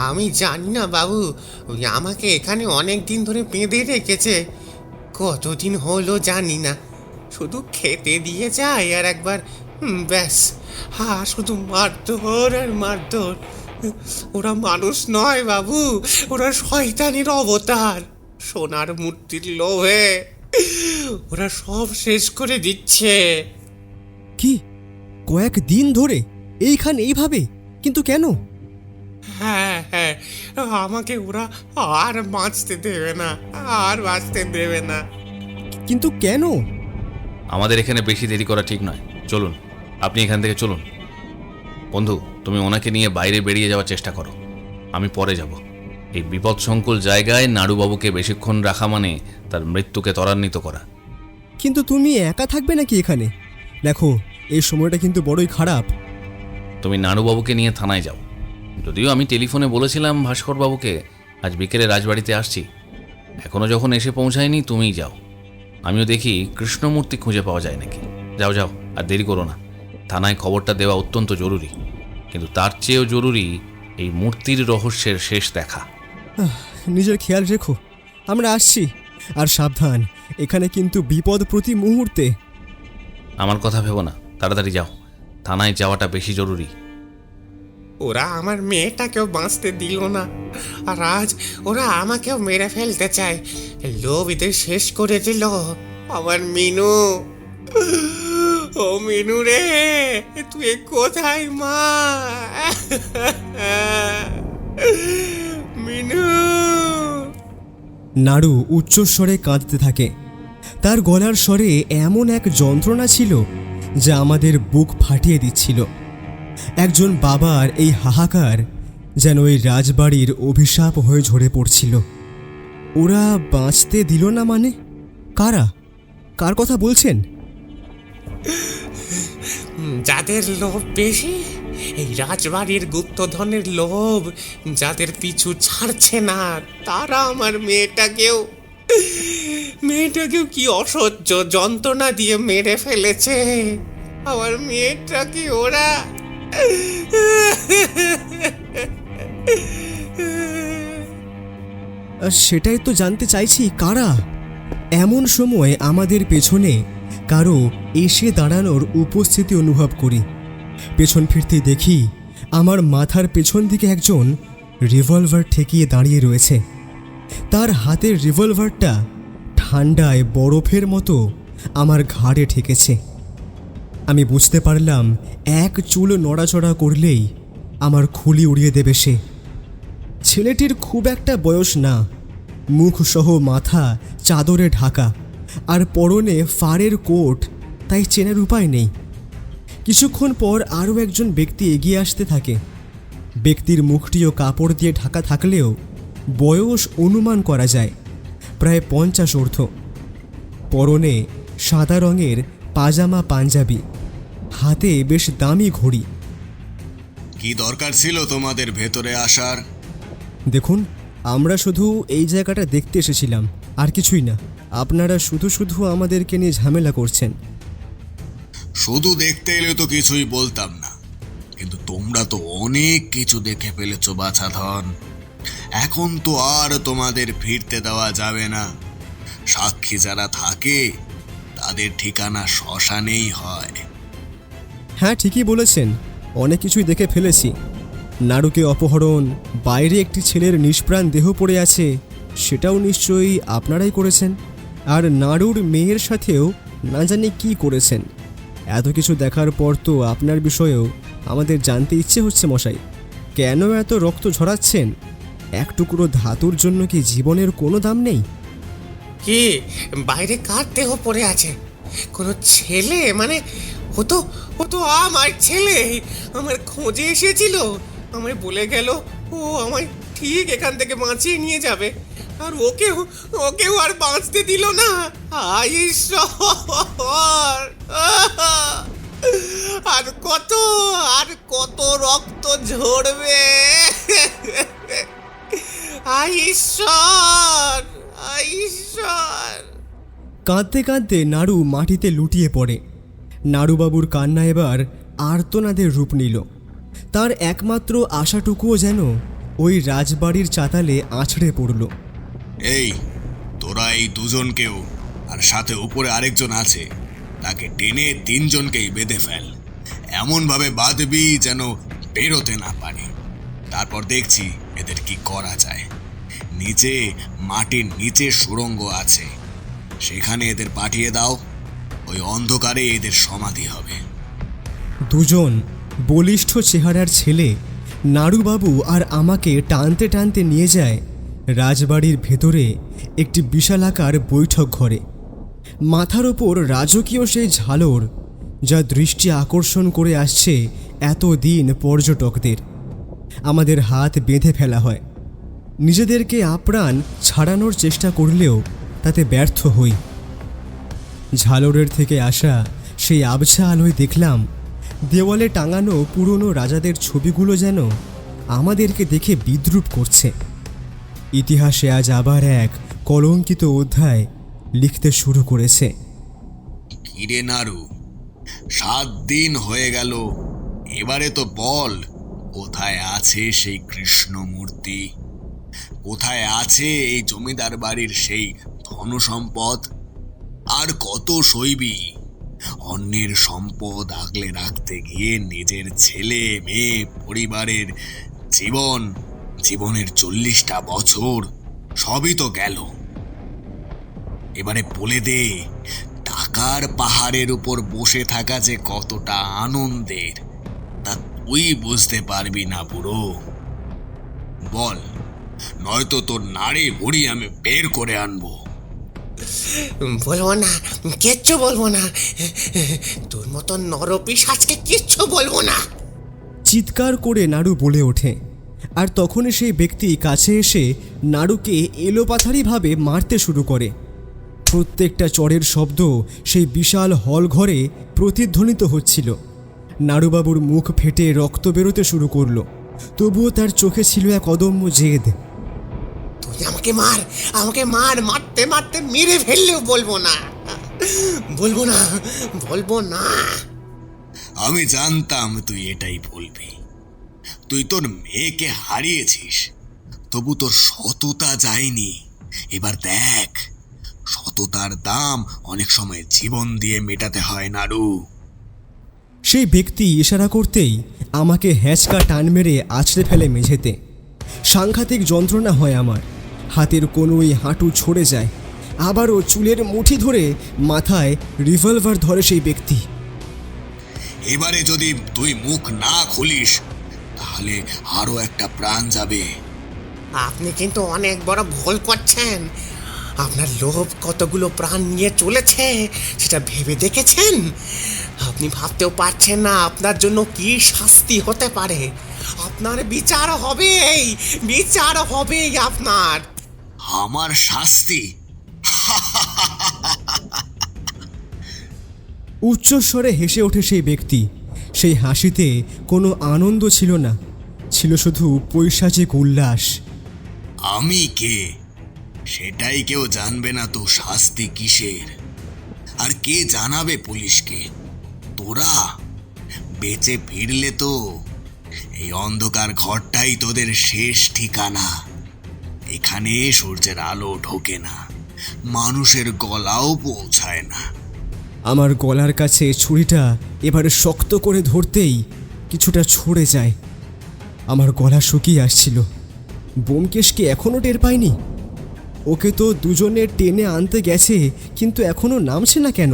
আমি জানি না বাবু, ওই আমাকে এখানে অনেক দিন ধরে বেঁধে রেখেছে। কতদিন হলো জানি না, শুধু খেতে দিয়ে যায় আর একবার ব্যাস। শুধু মারধর আর মারধর। ওরা মানুষ নয় বাবু, ওরা শয়তানের অবতার। সোনার মূর্তির লোভে ওরা সব শেষ করে দিচ্ছে। কি কয়েকদিন ধরে এইখানে এইভাবে? কিন্তু কেন? হ্যাঁ, আমাকে ওরা আর বাঁচতে দেবে না, আর বাঁচতে দেবে না। কিন্তু কেন? আমাদের এখানে বেশি দেরি করা ঠিক নয়, চলুন আপনি এখান থেকে চলুন। বন্ধু, তুমি ওনাকে নিয়ে বাইরে বেরিয়ে যাওয়ার চেষ্টা করো, আমি পরে যাব। এই বিপদসংকুল জায়গায় নাড়ুবাবুকে বেশিক্ষণ রাখা মানে তার মৃত্যুকে ত্বরান্বিত করা। কিন্তু তুমি একা থাকবে নাকি এখানে? দেখো, এই সময়টা কিন্তু বড়ই খারাপ। তুমি নাড়ুবাবুকে নিয়ে থানায় যাও। যদিও আমি টেলিফোনে বলেছিলাম ভাস্করবাবুকে আজ বিকেলে রাজবাড়িতে আসছি, এখনও যখন এসে পৌঁছায়নি তুমিই যাও। আমিও দেখি কৃষ্ণমূর্তি খুঁজে পাওয়া যায় নাকি। যাও যাও, আর দেরি করো না। থানায় খবরটা দেওয়া অত্যন্ত জরুরি, কিন্তু তার চেয়েও জরুরি এই মূর্তির রহস্যের শেষ দেখা। নিজের খেয়াল রেখো, আমরা আসছি। আর সাবধান, এখানে কিন্তু বিপদ প্রতি মুহূর্তে। আমার কথা ভেবো না, তাড়াতাড়ি যাও, থানায় যাওয়াটা বেশি জরুরি। ওরা আমার মেয়েটাকেও বাঁচতে দিল না, আর আজ ওরা আমাকেও মেরে ফেলতে চায়। লোভ এদের শেষ করে দিল। আমার মিনু, ও মিনু রে, তুই কোথায় মা? মিনু। নাড়ু উচ্চস্বরে কাঁদতে থাকে। তার গলার স্বরে এমন এক যন্ত্রণা ছিল যা আমাদের বুক ফাটিয়ে দিচ্ছিল। একজন বাবার এই হাহাকার যেন ওই রাজবাড়ির অভিশাপ হয়ে ঝরে পড়ছিল। ওরা বাঁচতে দিল না মানে? কারা? কার কথা বলছেন? যাদের লোভ বেশি, এই রাজবাড়ির গুপ্তধনের লোভ যাদের পিছু ছাড়ছে না, তারা আমার মেয়েটাকেও কি অসহ্য যন্ত্রণা দিয়ে মেরে ফেলেছে। আমার মেয়েটাকে ওরা সেটাই তো জানতে চাইছি, কারা? এমন সময় আমাদের পেছনে কারো এসে দাঁড়ানোর উপস্থিতি অনুভব করি। পেছন ফিরতে দেখি আমার মাথার পেছন দিকে একজন রিভলভার ঠেকিয়ে দাঁড়িয়ে রয়েছে। তার হাতের রিভলভারটা ঠান্ডায় বরফের মতো আমার ঘাড়ে ঠেকেছে। আমি বুঝতে পারলাম এক চুল নড়াচড়া করলেই আমার খুলি উড়িয়ে দেবে সে। ছেলেটির খুব একটা বয়স না, মুখ সহ মাথা চাদরে ঢাকা, আর পরনে ফারের কোট, তাই চেনার উপায় নেই। কিছুক্ষণ পর আরও একজন ব্যক্তি এগিয়ে আসতে থাকে। ব্যক্তির মুখটিও কাপড় দিয়ে ঢাকা থাকলেও বয়স অনুমান করা যায় প্রায় 50 ঊর্ধ্ব। পরনে সাদা রঙের পাজামা পাঞ্জাবি, হাতে বেশ দামি ঘড়ি। কি দরকার ছিল তোমাদের ভেতরে আসার? দেখুন, আমরা শুধু এই জায়গাটা দেখতে এসেছিলাম, আর কিছুই না। আপনারা শুধু শুধু আমাদেরকে নিয়ে ঝামেলা করছেন। শুধু দেখতে এলে তো কিছুই বলতাম না, কিন্তু তোমরা তো অনেক কিছু দেখে ফেলেছো বাছাধন। এখন তো আর তোমাদের ফিরতে দেওয়া যাবে না। সাক্ষী যারা থাকে তাদের ঠিকানা শ্মশানেই হয়। হ্যাঁ, ঠিকই বলেছেন, অনেক কিছুই দেখে ফেলেছি। নাড়ুকে অপহরণ, বাইরে একটি ছেলের নিষ্প্রাণ দেহ পড়ে আছে, সেটাও নিশ্চয়ই আপনারাই করেছেন। আর নাড়ুর মেয়ের সাথেও না জানি কী করেছেন। এত কিছু দেখার পর তো আপনার বিষয়েও আমাদের জানতে ইচ্ছে হচ্ছে মশাই। কেন এত রক্ত ঝরাচ্ছেন? এক টুকরো ধাতুর জন্য কি জীবনের কোনো দাম নেই? কি বাইরে কার দেহ পড়ে আছে? কোনো ছেলে? মানে ও তো আমার ছেলে। আমার খোঁজে এসেছিল, আমায় বলে গেল ও আমায় ঠিক এখান থেকে বাঁচিয়ে নিয়ে যাবে, আর ওকেও আর বাঁচতে দিল না। হায় ঈশ্বর! আর কত রক্ত ঝরবে! হায় ঈশ্বর! হায় ঈশ্বর! কাঁদতে কাঁদতে নাড়ু মাটিতে লুটিয়ে পড়ে। নাড়ুবাবুর কান্না এবার আর্তনাদের রূপ নিল। তার একমাত্র আশাটুকুও যেন ওই রাজবাড়ির চাতালে আছড়ে পড়ল। এই তোরা এই দুজনকেও, আর সাথে উপরে আরেকজন আছে, তাকে টেনে তিনজনকেই বেঁধে ফেল। এমনভাবে বাঁধবি যেন বেরোতে না পারে। তারপর দেখছি এদের কি করা যায়। নিচে মাটির নিচে সুড়ঙ্গ আছে, সেখানে এদের পাঠিয়ে দাও। ওই অন্ধকারে এদের সমাধি হবে। দুজন বলিষ্ঠ চেহারার ছেলে নাড়ুবাবু আর আমাকে টানতে টানতে নিয়ে যায় রাজবাড়ির ভেতরে একটি বিশালাকার বৈঠক ঘরে। মাথার ওপর রাজকীয় সেই ঝালর, যা দৃষ্টি আকর্ষণ করে আসছে এতদিন পর্যটকদের। আমাদের হাত বেঁধে ফেলা হয়। নিজেদেরকে আপ্রাণ ছাড়ানোর চেষ্টা করলেও তাতে ব্যর্থ হই। ঝালরের থেকে আসা সেই আবছা আলোয় দেখলাম দেওয়ালে টাঙানো পুরনো রাজাদের ছবিগুলো যেন আমাদেরকে দেখে বিদ্রূপ করছে। ইতিহাসে আজ আবার এক কলঙ্কিত অধ্যায় লিখতে শুরু করেছে। কিরে নাড়ু, 7 দিন হয়ে গেল, এবারে তো বল, কোথায় আছে সেই কৃষ্ণ মূর্তি? কোথায় আছে এই জমিদার বাড়ির সেই ধনসম্পদ? আর কত সইবি? অন্যের সম্পদ আগলে রাখতে গিয়ে নিজের ছেলে মেয়ে পরিবারের জীবনের 40টা বছর সবই তো গেল। এবারে বলে দে, টাকার পাহাড়ের উপর বসে থাকা যে কতটা আনন্দের তা তুই বুঝতে পারবি না বুড়ো। বল, নয়তো তোর নাড়ি ভুড়ি আমি বের করে আনবো। বলবো না, কিচ্ছু বলবো না। তোর মতন নরপিশাচকে কিচ্ছু বলবো না। চিৎকার করে নাড়ু বলে ওঠে, আর তখনই সেই ব্যক্তি কাছে এসে নাড়ুকে এলোপাথারিভাবে মারতে শুরু করে। প্রত্যেকটা চড়ের শব্দ সেই বিশাল হল ঘরে প্রতিধ্বনিত হচ্ছিল। নাড়ুবাবুর মুখ ফেটে রক্ত বেরোতে শুরু করলো, তবুও তার চোখে ছিল এক অদম্য জেদ। তুই আমাকে মার, আমাকে মার, মারতে মারতে মেরে ফেললেও বলবো না, বলবো না, বলবো না। আমি জানতাম তুই এটাই বলবি। তুই তোর মেয়েকে হারিয়েছিস, তবু তোর সততা যায়নি। এবার দেখ, সততার দাম অনেক সময় জীবন দিয়ে মেটাতে হয় নাড়ু। সেই ব্যক্তি ইশারা করতেই আমাকে হ্যাঁচকা টান মেরে আছড়ে ফেলে মেঝেতে। সাংঘাতিক যন্ত্রণা হয় আমার। হাতের কোনোই হাঁটু ছড়ে যায়। আবারও চুলের মুঠি ধরে মাথায় রিভলভার ধরে সেই ব্যক্তি। এবারে যদি তুই মুখ না খুলিস তাহলে আরো একটা প্রাণ যাবে। আপনি কিন্তু অনেক বড় ভুল করছেন। আপনার লোভ কতগুলো প্রাণ নিয়ে চলেছে সেটা ভেবে দেখেছেন? আপনি ভাবতেও পারছেন না আপনার জন্য কি শাস্তি হতে পারে। আপনার বিচার হবেই, বিচার হবেই আপনার। আমার শাস্তি? উচ্চস্বরে হেসে ওঠে সেই ব্যক্তি। সেই হাসিতে কোনো আনন্দ ছিল না, ছিল শুধু পৈশাচিক উল্লাস। আমি কে সেটাই কেউ জানবে না তো শাস্তি কিসের। আর কে জানাবে পুলিশকে? তোরা বেঁচে ফিরলে তো এই অন্ধকার ঘরটাই তোদের শেষ ঠিকানা। এখানে সূর্যের আলো ঢোকে না, মানুষের গলাও পৌঁছায় না। আমার গলার কাছে ছুরিটা এবারে শক্ত করে ধরতেই কিছুটা ছড়ে যায়। আমার গলা শুকিয়ে আসছিল। ব্যোমকেশকে এখনও টের পাইনি? ওকে তো দুজনে টেনে আনতে গেছে, কিন্তু এখনও নামছে না কেন?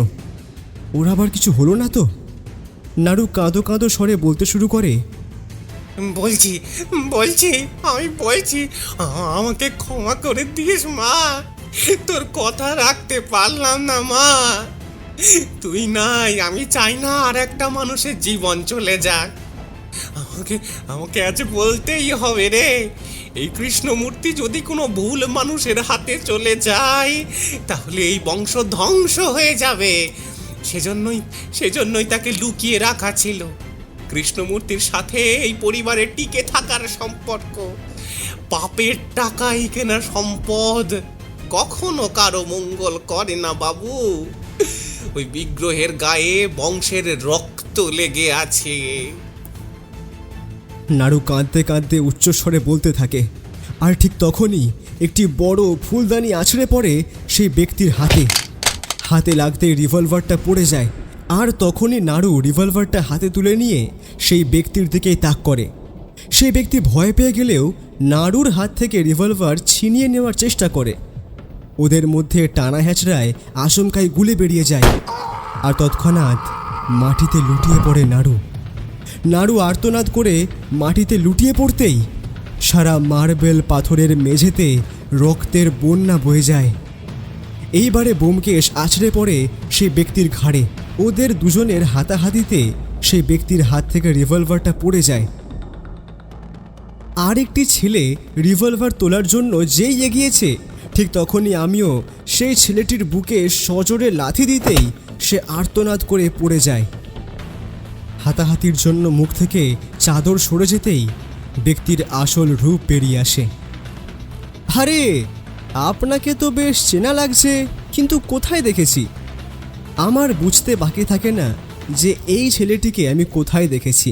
ওর আবার কিছু হলো না তো? নাড়ু কাঁদো কাঁদো স্বরে বলতে শুরু করে, বলছি বলছি আমি বলছি, আমাকে ক্ষমা করে দিস মা। তোর কথা রাখতে পারলাম না মা। তুই নাই, আমি চাই না আর একটা মানুষের জীবন চলে যাক। আমাকে আমাকে আজ বলতেই হবে রে। এই কৃষ্ণমূর্তি যদি কোনো ভুল মানুষের হাতে চলে যায় তাহলে এই বংশ ধ্বংস হয়ে যাবে। সেজন্যই তাকে লুকিয়ে রাখা ছিল। কৃষ্ণমূর্তির সাথে এই পরিবারের টিকে থাকার সম্পর্ক। পাপের টাকাই কেনা সম্পদ কখনো কারো মঙ্গল করে না বাবু। ওই বিগ্রহের গায়ে বংশের রক্ত লেগে আছে। নাড়ু কাঁদতে কাঁদতে উচ্চস্বরে বলতে থাকে, আর ঠিক তখনই একটি বড় ফুলদানি আছড়ে পড়ে সেই ব্যক্তির হাতে। হাতে লাগতেই রিভলভারটা পড়ে যায়, আর তখনই নাড়ু রিভলভারটা হাতে তুলে নিয়ে সেই ব্যক্তির দিকেই তাক করে। সেই ব্যক্তি ভয় পেয়ে গেলেও নাড়ুর হাত থেকে রিভলভার ছিনিয়ে নেওয়ার চেষ্টা করে। ওদের মধ্যে টানা হ্যাচড়ায় আশঙ্কায় গুলি বেরিয়ে যায়, আর তৎক্ষণাৎ মাটিতে লুটিয়ে পড়ে নাড়ু। নাড়ু আর্তনাদ করে মাটিতে লুটিয়ে পড়তেই সারা মার্বেল পাথরের মেঝেতে রক্তের বন্যা বয়ে যায়। এইবারে ব্যোমকেশ আছড়ে পড়ে সেই ব্যক্তির ঘাড়ে। ওদের দুজনের হাতাহাতিতে সেই ব্যক্তির হাত থেকে রিভলভারটা পড়ে যায়। আর একটি ছেলে রিভলভার তোলার জন্য যেই এগিয়েছে, ঠিক তখনই আমিও সেই ছেলেটির বুকে সজোরে লাথি দিতেই সে আর্তনাদ করে পড়ে যায়। হাতাহাতির জন্য মুখ থেকে চাদর সরে যেতেই ব্যক্তির আসল রূপ বেরিয়ে আসে। আরে, আপনাকে তো বেশ চেনা লাগছে, কিন্তু কোথায় দেখেছি? আমার বুঝতে বাকি থাকে না যে এই ছেলেটিকে আমি কোথায় দেখেছি।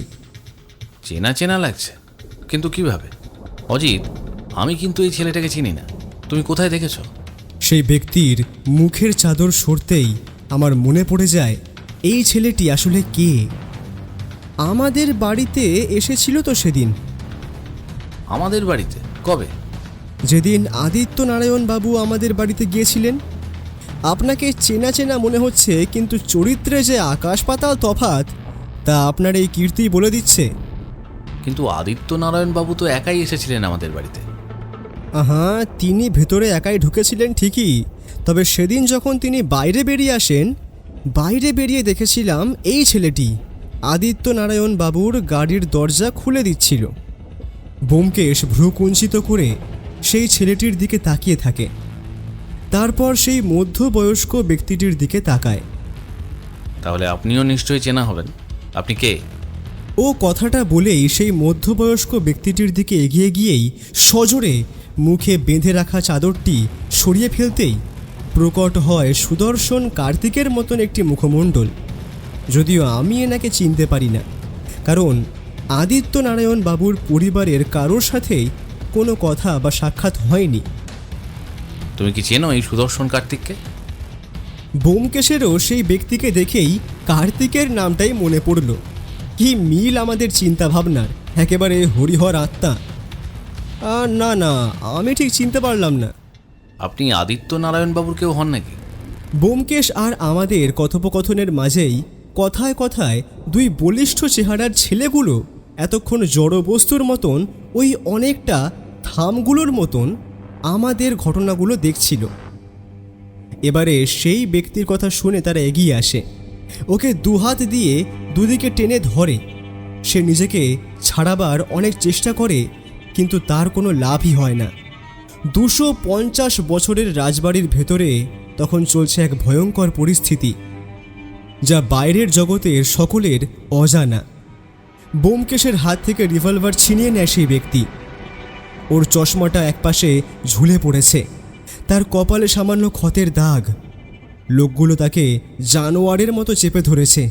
চেনা চেনা লাগছে, কিন্তু কিভাবে? অজিত, আমি কিন্তু এই ছেলেটাকে চিনি না। তুমি কোথায় দেখেছো? সেই ব্যক্তির মুখের চাদর সরতেই আমার মনে পড়ে যায় এই ছেলেটি আসলে কে। আমাদের বাড়িতে এসেছিল তো সেদিন। আমাদের বাড়িতে? কবে? যেদিন আদিত্য নারায়ণ বাবু আমাদের বাড়িতে গিয়েছিলেন। আপনাকে চেনা চেনা মনে হচ্ছে, কিন্তু চরিত্রে যে আকাশ পাতাল তফাৎ তা আপনার এই কীর্তি বলে দিচ্ছে। কিন্তু আদিত্য নারায়ণ বাবু তো একাই এসেছিলেন আমাদের বাড়িতে। হ্যাঁ, তিনি ভেতরে একাই ঢুকেছিলেন ঠিকই, তবে সেদিন যখন তিনি বাইরে বেরিয়ে আসেন, বাইরে বেরিয়ে দেখেছিলাম এই ছেলেটি আদিত্য নারায়ণ বাবুর গাড়ির দরজা খুলে দিচ্ছিল। ব্যোমকেশ ভ্রু কুঞ্চিত করে সেই ছেলেটির দিকে তাকিয়ে থাকে, তারপর সেই মধ্যবয়স্ক ব্যক্তিটির দিকে তাকায়। তাহলে আপনিও নিশ্চয়ই চেনা হবেন। আপনি কে? ও কথাটা বলেই সেই মধ্যবয়স্ক ব্যক্তিটির দিকে এগিয়ে গিয়েই সজোরে মুখে বেঁধে রাখা চাদরটি সরিয়ে ফেলতেই প্রকট হয় সুদর্শন কার্তিকের মতন একটি মুখমণ্ডল। যদিও আমি এনাকে চিনতে পারি না, কারণ আদিত্য নারায়ণ বাবুর পরিবারের কারোর সাথেই কোনো কথা বা সাক্ষাৎ হয়নি। তুমি কি চেনো এই সুদর্শন কার্তিককে? ব্যোমকেশেরও সেই ব্যক্তিকে দেখেই কার্তিকের নামটাই মনে পড়ল। কি মিল আমাদের চিন্তাভাবনার, একেবারে হরিহর আত্মা। না না, আমি ঠিক চিনতে পারলাম না। আপনি আদিত্য নারায়ণ বাবুর কেউ হন নাকি? ব্যোমকেশ আর আমাদের কথোপকথনের মাঝেই কথায় কথায় দুই বলিষ্ঠ চেহারার ছেলেগুলো এতক্ষণ জড়বস্তুর মতন ওই অনেকটা থামগুলোর মতন আমাদের ঘটনাগুলো দেখছিল। এবারে সেই ব্যক্তির কথা শুনে তারা এগিয়ে আসে, ওকে দুহাত দিয়ে দুদিকে টেনে ধরে। সে নিজেকে ছাড়াবার অনেক চেষ্টা করে, কিন্তু তার কোনো লাভই হয় না। 250 বছরের রাজবাড়ির ভেতরে তখন চলছে এক ভয়ঙ্কর পরিস্থিতি, যা বাইরের জগতের সকলের অজানা। ব্যোমকেশের হাত থেকে রিভলভার ছিনিয়ে নেয় সেই ব্যক্তি। ওর চশমাটা একপাশে ঝুলে পড়েছে, তার কপালে সামান্য ক্ষতের দাগ। লোকগুলো তাকে জানোয়ারের মতো চেপে ধরেছে।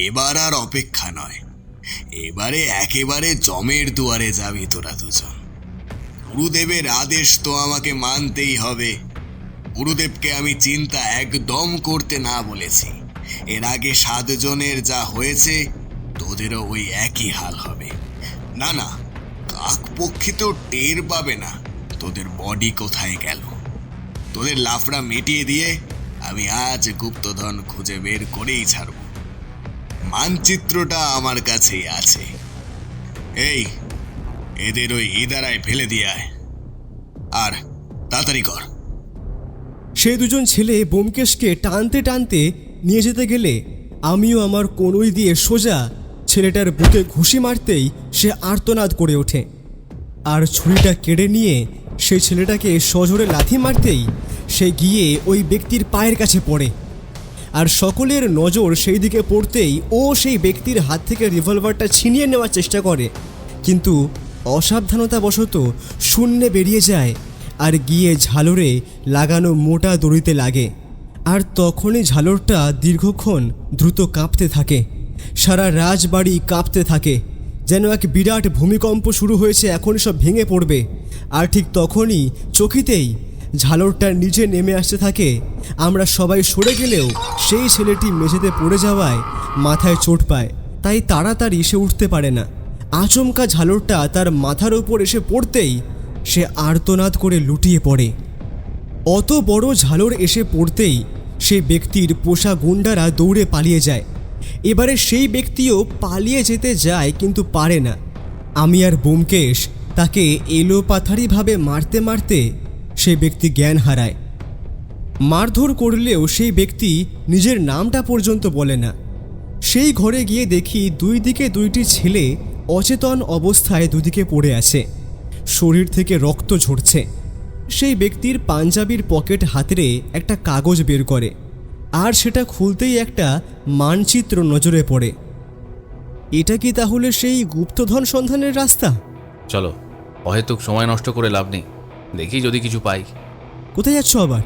এবার আর অপেক্ষা নয়, এবারে একেবারে জমের দুয়ারে যাবি তোরা দুজন। গুরুদেবের আদেশ তো আমাকে মানতেই হবে। গুরুদেবকে আমি চিন্তা একদম করতে না বলেছি। এর আগে 7 জনের যা হয়েছে তোদেরও ওই একই হাল হবে। না না, কাকপক্ষী তো টের পাবে না তোদের বডি কোথায় গেল। তোদের লাফড়া মিটিয়ে দিয়ে আমি আজ গুপ্তধন খুঁজে বের করেই ছাড়ব। মানচিত্রটা আমার কাছেই আছে। এই, এদের ওই ইদারায় ফেলে দিয়ে আয়, আর তাড়াতাড়ি কর। সেই দুজন ছেলে ব্যোমকেশকে টানতে টানতে নিয়ে যেতে গেলে আমিও আমার কনুই দিয়ে সোজা ছেলেটার বুকে ঘুষি মারতেই সে আর্তনাদ করে ওঠে। আর ছুরিটা কেড়ে নিয়ে সেই ছেলেটাকে সজোরে লাথি মারতেই সে গিয়ে ওই ব্যক্তির পায়ের কাছে পড়ে। আর সকলের নজর সেই দিকে পড়তেই ও সেই ব্যক্তির হাত থেকে রিভলভারটা ছিনিয়ে নেওয়ার চেষ্টা করে, কিন্তু অসাবধানতাবশত শূন্যে বেরিয়ে যায় আর গিয়ে ঝালরে লাগানো মোটা দড়িতে লাগে। আর তখনই ঝালরটা দীর্ঘক্ষণ দ্রুত কাঁপতে থাকে। সারা রাজবাড়ি কাঁপতে থাকে, যেন এক বিরাট ভূমিকম্প শুরু হয়েছে, এখন সব ভেঙে পড়বে। আর ঠিক তখনই চকিতেই ঝালরটা নিচে নেমে আসতে থাকে। আমরা সবাই সরে গেলেও সেই ছেলেটি মেঝেতে পড়ে যাওয়ায় মাথায় চোট পায়, তাই তাড়াতাড়ি সে উঠতে পারে না। আচমকা ঝালরটা তার মাথার উপর এসে পড়তেই সে আর্তনাদ করে লুটিয়ে পড়ে। অত বড় ঝালর এসে পড়তেই সে ব্যক্তির পোষা গুন্ডারা দৌড়ে পালিয়ে যায়। এবারে সেই ব্যক্তিও পালিয়ে যেতে যায়, কিন্তু পারে না। আমি আর ব্যোমকেশ তাকে এলোপাথারিভাবে মারতে মারতে সেই ব্যক্তি জ্ঞান হারায়। মারধর করলেও সেই ব্যক্তি নিজের নামটা পর্যন্ত বলে না। সেই ঘরে গিয়ে দেখি দুই দিকে দুইটি ছেলে অচেতন অবস্থায় দুদিকে পড়ে আছে, শরীর থেকে রক্ত ঝরছে। সেই ব্যক্তির পাঞ্জাবির পকেট হাতড়ে একটা কাগজ বের করে, আর সেটা খুলতেই একটা মানচিত্র নজরে পড়ে। এটা কি তাহলে সেই গুপ্তধন সন্ধানের রাস্তা? চলো, অহেতুক সময় নষ্ট করে লাভ নেই, দেখি যদি কিছু পাই। কোথায় যাচ্ছ আবার?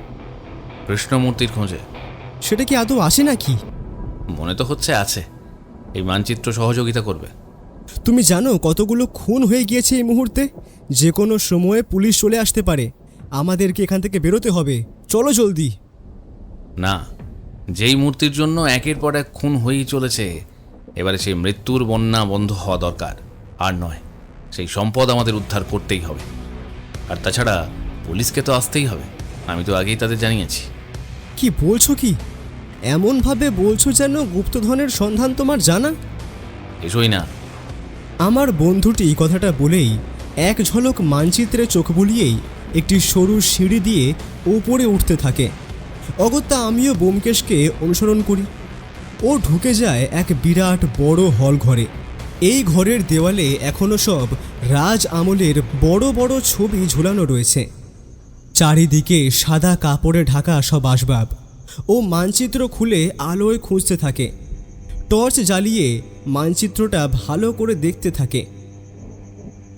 কৃষ্ণমূর্তির খোঁজে। সেটা কি আদৌ আসে নাকি? মনে তো হচ্ছে আছে। এই মানচিত্র সহযোগিতা করবে। তুমি জানো কতগুলো খুন হয়ে গিয়েছে এই মুহূর্তে? যে কোনো সময়ে পুলিশ চলে আসতে পারে। আমাদেরকে এখান থেকে বেরোতে হবে, চলো জলদি। না, যেই মূর্তির জন্য একের পর এক খুন হয়েই চলেছে, এবারে সেই মৃত্যুর বন্যা বন্ধ হওয়া দরকার। আর নয়, সেই সম্পদ আমাদের উদ্ধার করতেই হবে। আর তাছাড়া পুলিশকে তো আসতেই হবে, আমি তো আগেই তাদের জানিয়েছি। কি বলছো কি? এমনভাবে বলছো যেন গুপ্তধনের সন্ধান তোমার জানা। এসোই না। আমার বন্ধুটি কথাটা বলেই এক ঝলক মানচিত্রে চোখ বুলিয়েই একটি সরু সিঁড়ি দিয়ে উপরে উঠতে থাকে। অগত্যা আমিও ব্যোমকেশকে অনুসরণ করি। ও ঢুকে যায় এক বিরাট বড় হল ঘরে। এই ঘরের দেওয়ালে এখনও সব রাজ আমলের বড় বড় ছবি ঝুলানো রয়েছে। চারিদিকে সাদা কাপড়ে ঢাকা সব আসবাব। ও মানচিত্র খুলে আলোয় খুঁজতে থাকে। টর্চ জ্বালিয়ে মানচিত্রটা ভালো করে দেখতে থাকে।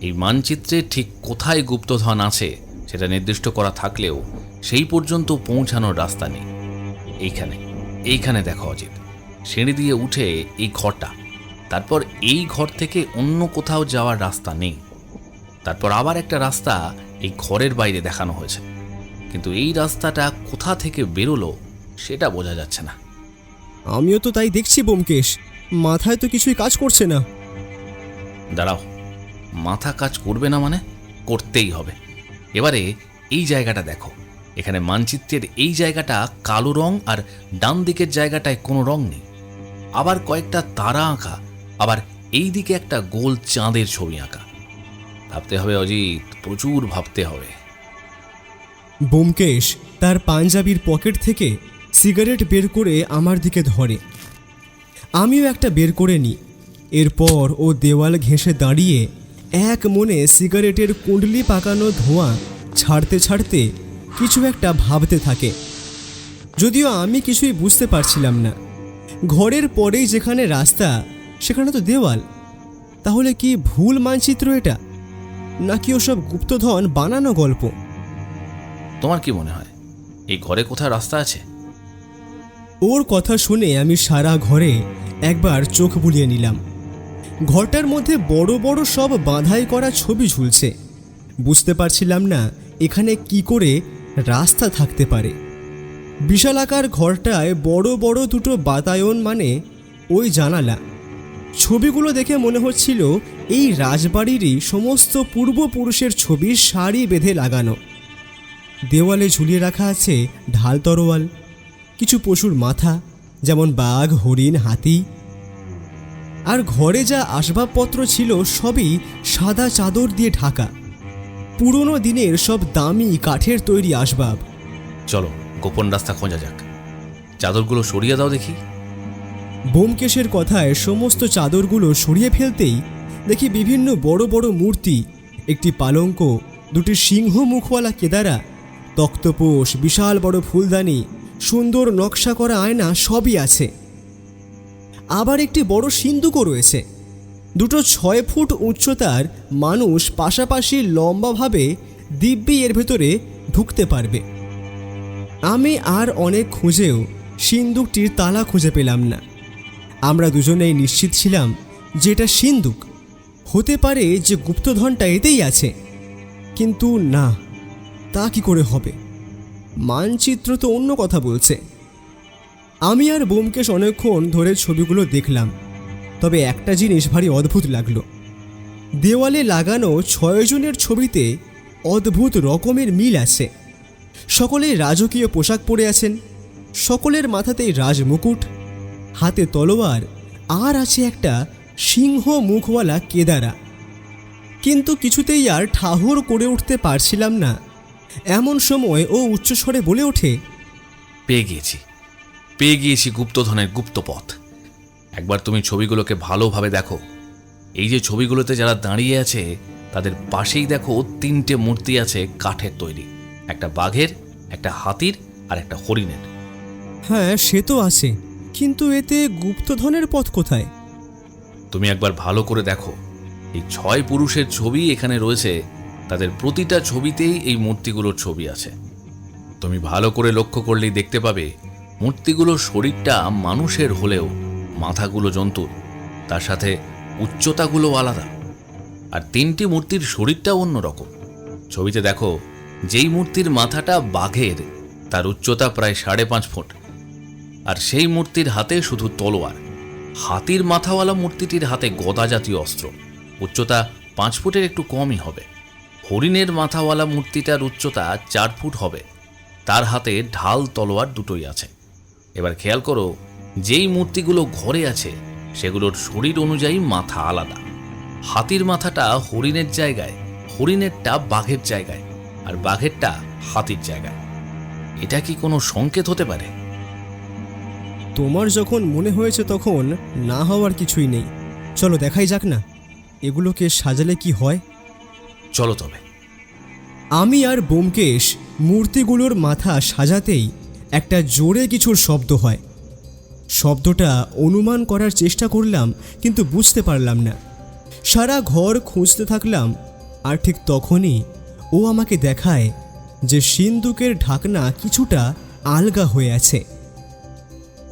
এই মানচিত্রে ঠিক কোথায় গুপ্তধন আছে সেটা নির্দিষ্ট করা থাকলেও সেই পর্যন্ত পৌঁছানোর রাস্তা নেই। এইখানে দেখো অজিত, সিঁড়ি দিয়ে উঠে এই ঘরটা, তারপর এই ঘর থেকে অন্য কোথাও যাওয়ার রাস্তা নেই। তারপর আবার একটা রাস্তা এই ঘরের বাইরে দেখানো হয়েছে, কিন্তু এই রাস্তাটা কোথা থেকে বেরোলো সেটা বোঝা যাচ্ছে না। আমিও তো তাই দেখছি ব্যোমকেশ, মাথায় তো কিছুই কাজ করছে না। দাঁড়াও, মাথা কাজ করবে না মানে? করতেই হবে। এবারে এই জায়গাটা দেখো, এখানে মানচিত্রের এই জায়গাটা কালো রং আর ডান দিকের জায়গাটায় কোনো রং নেই। আবার কয়েকটা তারা আঁকা, আবার এই দিকে একটা গোল চাঁদের ছবি আঁকা। ভাবতে হবে অজিত, প্রচুর ভাবতে হবে। ব্যোমকেশ তার পাঞ্জাবির পকেট থেকে সিগারেট বের করে আমার দিকে ধরে। আমিও একটা বের করে নিই। এরপর ও দেওয়াল ঘেঁষে দাঁড়িয়ে এক মনে সিগারেটের কুণ্ডলি পাকানো ধোঁয়া ছাড়তে ছাড়তে কিছু একটা ভাবতে থাকে। যদিও আমি কিছুই বুঝতে পারছিলাম না। ঘরের পরেই যেখানে রাস্তা সেখানে তো দেওয়াল। তাহলে কি ভুল মানচিত্র এটা, নাকি ওসব গুপ্তধন বানানো গল্প? তোমার কি মনে হয় এই ঘরে কোথায় রাস্তা আছে? ওর কথা শুনে আমি সারা ঘরে একবার চোখ বুলিয়ে নিলাম। ঘরটার মধ্যে বড় বড় সব বাঁধাই করা ছবি ঝুলছে। বুঝতে পারছিলাম না এখানে কি করে রাস্তা থাকতে পারে। বিশালাকার ঘরটায় বড় বড় দুটো বাতায়ন, মানে ওই জানালা। ছবিগুলো দেখে মনে হচ্ছিল এই রাজবাড়িরই সমস্ত পূর্বপুরুষের ছবি সারি বেঁধে লাগানো। দেওয়ালে ঝুলিয়ে রাখা আছে ঢাল তরোয়াল, কিছু পশুর মাথা, যেমন বাঘ, হরিণ, হাতি। আর ঘরে যা আসবাবপত্র ছিল সবই সাদা চাদর দিয়ে ঢাকা। পুরনো দিনের সব দামি কাঠের তৈরি আসবাব। চলো গোপন রাস্তা খোঁজা যাক। চাদরগুলো সরিয়ে দাও দেখি। ব্যোমকেশের কথায় সমস্ত চাদরগুলো সরিয়ে ফেলতেই দেখি বিভিন্ন বড় বড় মূর্তি, একটি পালঙ্ক, দুটি সিংহ মুখওয়ালা কেদারা, তক্তপোষ, বিশাল বড় ফুলদানি, সুন্দর নকশা করা আয়না সবই আছে। আবার একটি বড় সিন্দুকও রয়েছে। দুটো 6 ফুট উচ্চতার মানুষ পাশাপাশি লম্বাভাবে দিব্যি এর ভেতরে ঢুকতে পারবে। আমি আর অনেক খুঁজেও সিন্দুকটির তালা খুঁজে পেলাম না। আমরা দুজনেই নিশ্চিত ছিলাম যে এটা সিন্দুক। হতে পারে যে গুপ্তধনটা এতেই আছে, কিন্তু না, তা কি করে হবে? মানচিত্র তো অন্য কথা বলছে। আমি আর ব্যোমকেশ অনেকক্ষণ ধরে ছবিগুলো দেখলাম, তবে একটা জিনিস ভারী অদ্ভুত লাগলো। দেওয়ালে লাগানো 6 জনের ছবিতে অদ্ভুত রকমের মিল আছে। সকলেই রাজকীয় পোশাক পরে আছেন, সকলের মাথাতেই রাজমুকুট, হাতে তলোয়ার, আর আছে একটা সিংহ মুখওয়ালা কেদারা। কিন্তু কিছুতেই আর ঠাহর করে উঠতে পারছিলাম না। এমন সময় ও উচ্চস্বরে বলে ওঠে, পেয়ে গিয়েছি গুপ্তধনের গুপ্তপথ। একবার তুমি ছবিগুলোকে ভালোভাবে দেখো। এই যে ছবিগুলোতে যারা দাঁড়িয়ে আছে তাদের পাশেই দেখো 3টে মূর্তি আছে কাঠের তৈরি, একটা বাঘের, একটা হাতির আর একটা হরিণের। হ্যাঁ, সে তো আছে, কিন্তু এতে গুপ্তধনের পথ কোথায়? তুমি একবার ভালো করে দেখো। এই 6 পুরুষের ছবি এখানে রয়েছে, তাদের প্রতিটা ছবিতেই এই মূর্তিগুলোর ছবি আছে। তুমি ভালো করে লক্ষ্য করলেই দেখতে পাবে মূর্তিগুলোর শরীরটা মানুষের হলেও মাথাগুলো জন্তুর, তার সাথে উচ্চতাগুলো আলাদা। আর 3টি মূর্তির শরীরটাও অন্যরকম। ছবিতে দেখো, যেই মূর্তির মাথাটা বাঘের তার উচ্চতা প্রায় 5.5 ফুট, আর সেই মূর্তির হাতে শুধু তলোয়ার। হাতির মাথাওয়ালা মূর্তিটির হাতে গদা জাতীয় অস্ত্র, উচ্চতা 5 ফুটের একটু কমই হবে। হরিণের মাথাওয়ালা মূর্তিটার উচ্চতা 4 ফুট হবে, তার হাতে ঢাল তলোয়ার দুটোই আছে। এবার খেয়াল করো, যেই মূর্তিগুলো ঘরে আছে সেগুলোর শরীর অনুযায়ী মাথা আলাদা। হাতির মাথাটা হরিণের জায়গায়, হরিণেরটা বাঘের জায়গায়, আর বাঘেরটা হাতির জায়গায়। এটা কি কোনো সংকেত হতে পারে? তোমার যখন মনে হয়েছে তখন না হওয়ার কিছুই নেই। চলো দেখাই যাক না এগুলোকে সাজালে কি হয়। চলো তবে। আমি আর ব্যোমকেশ মূর্তিগুলোর মাথা সাজাতেই একটা জোরে কিছুর শব্দ হয়। শব্দটা অনুমান করার চেষ্টা করলাম, কিন্তু বুঝতে পারলাম না। সারা ঘর খুঁজতে থাকলাম, আর ঠিক তখনই ও আমাকে দেখায় যে সিন্দুকের ঢাকনা কিছুটা আলগা হয়ে আছে।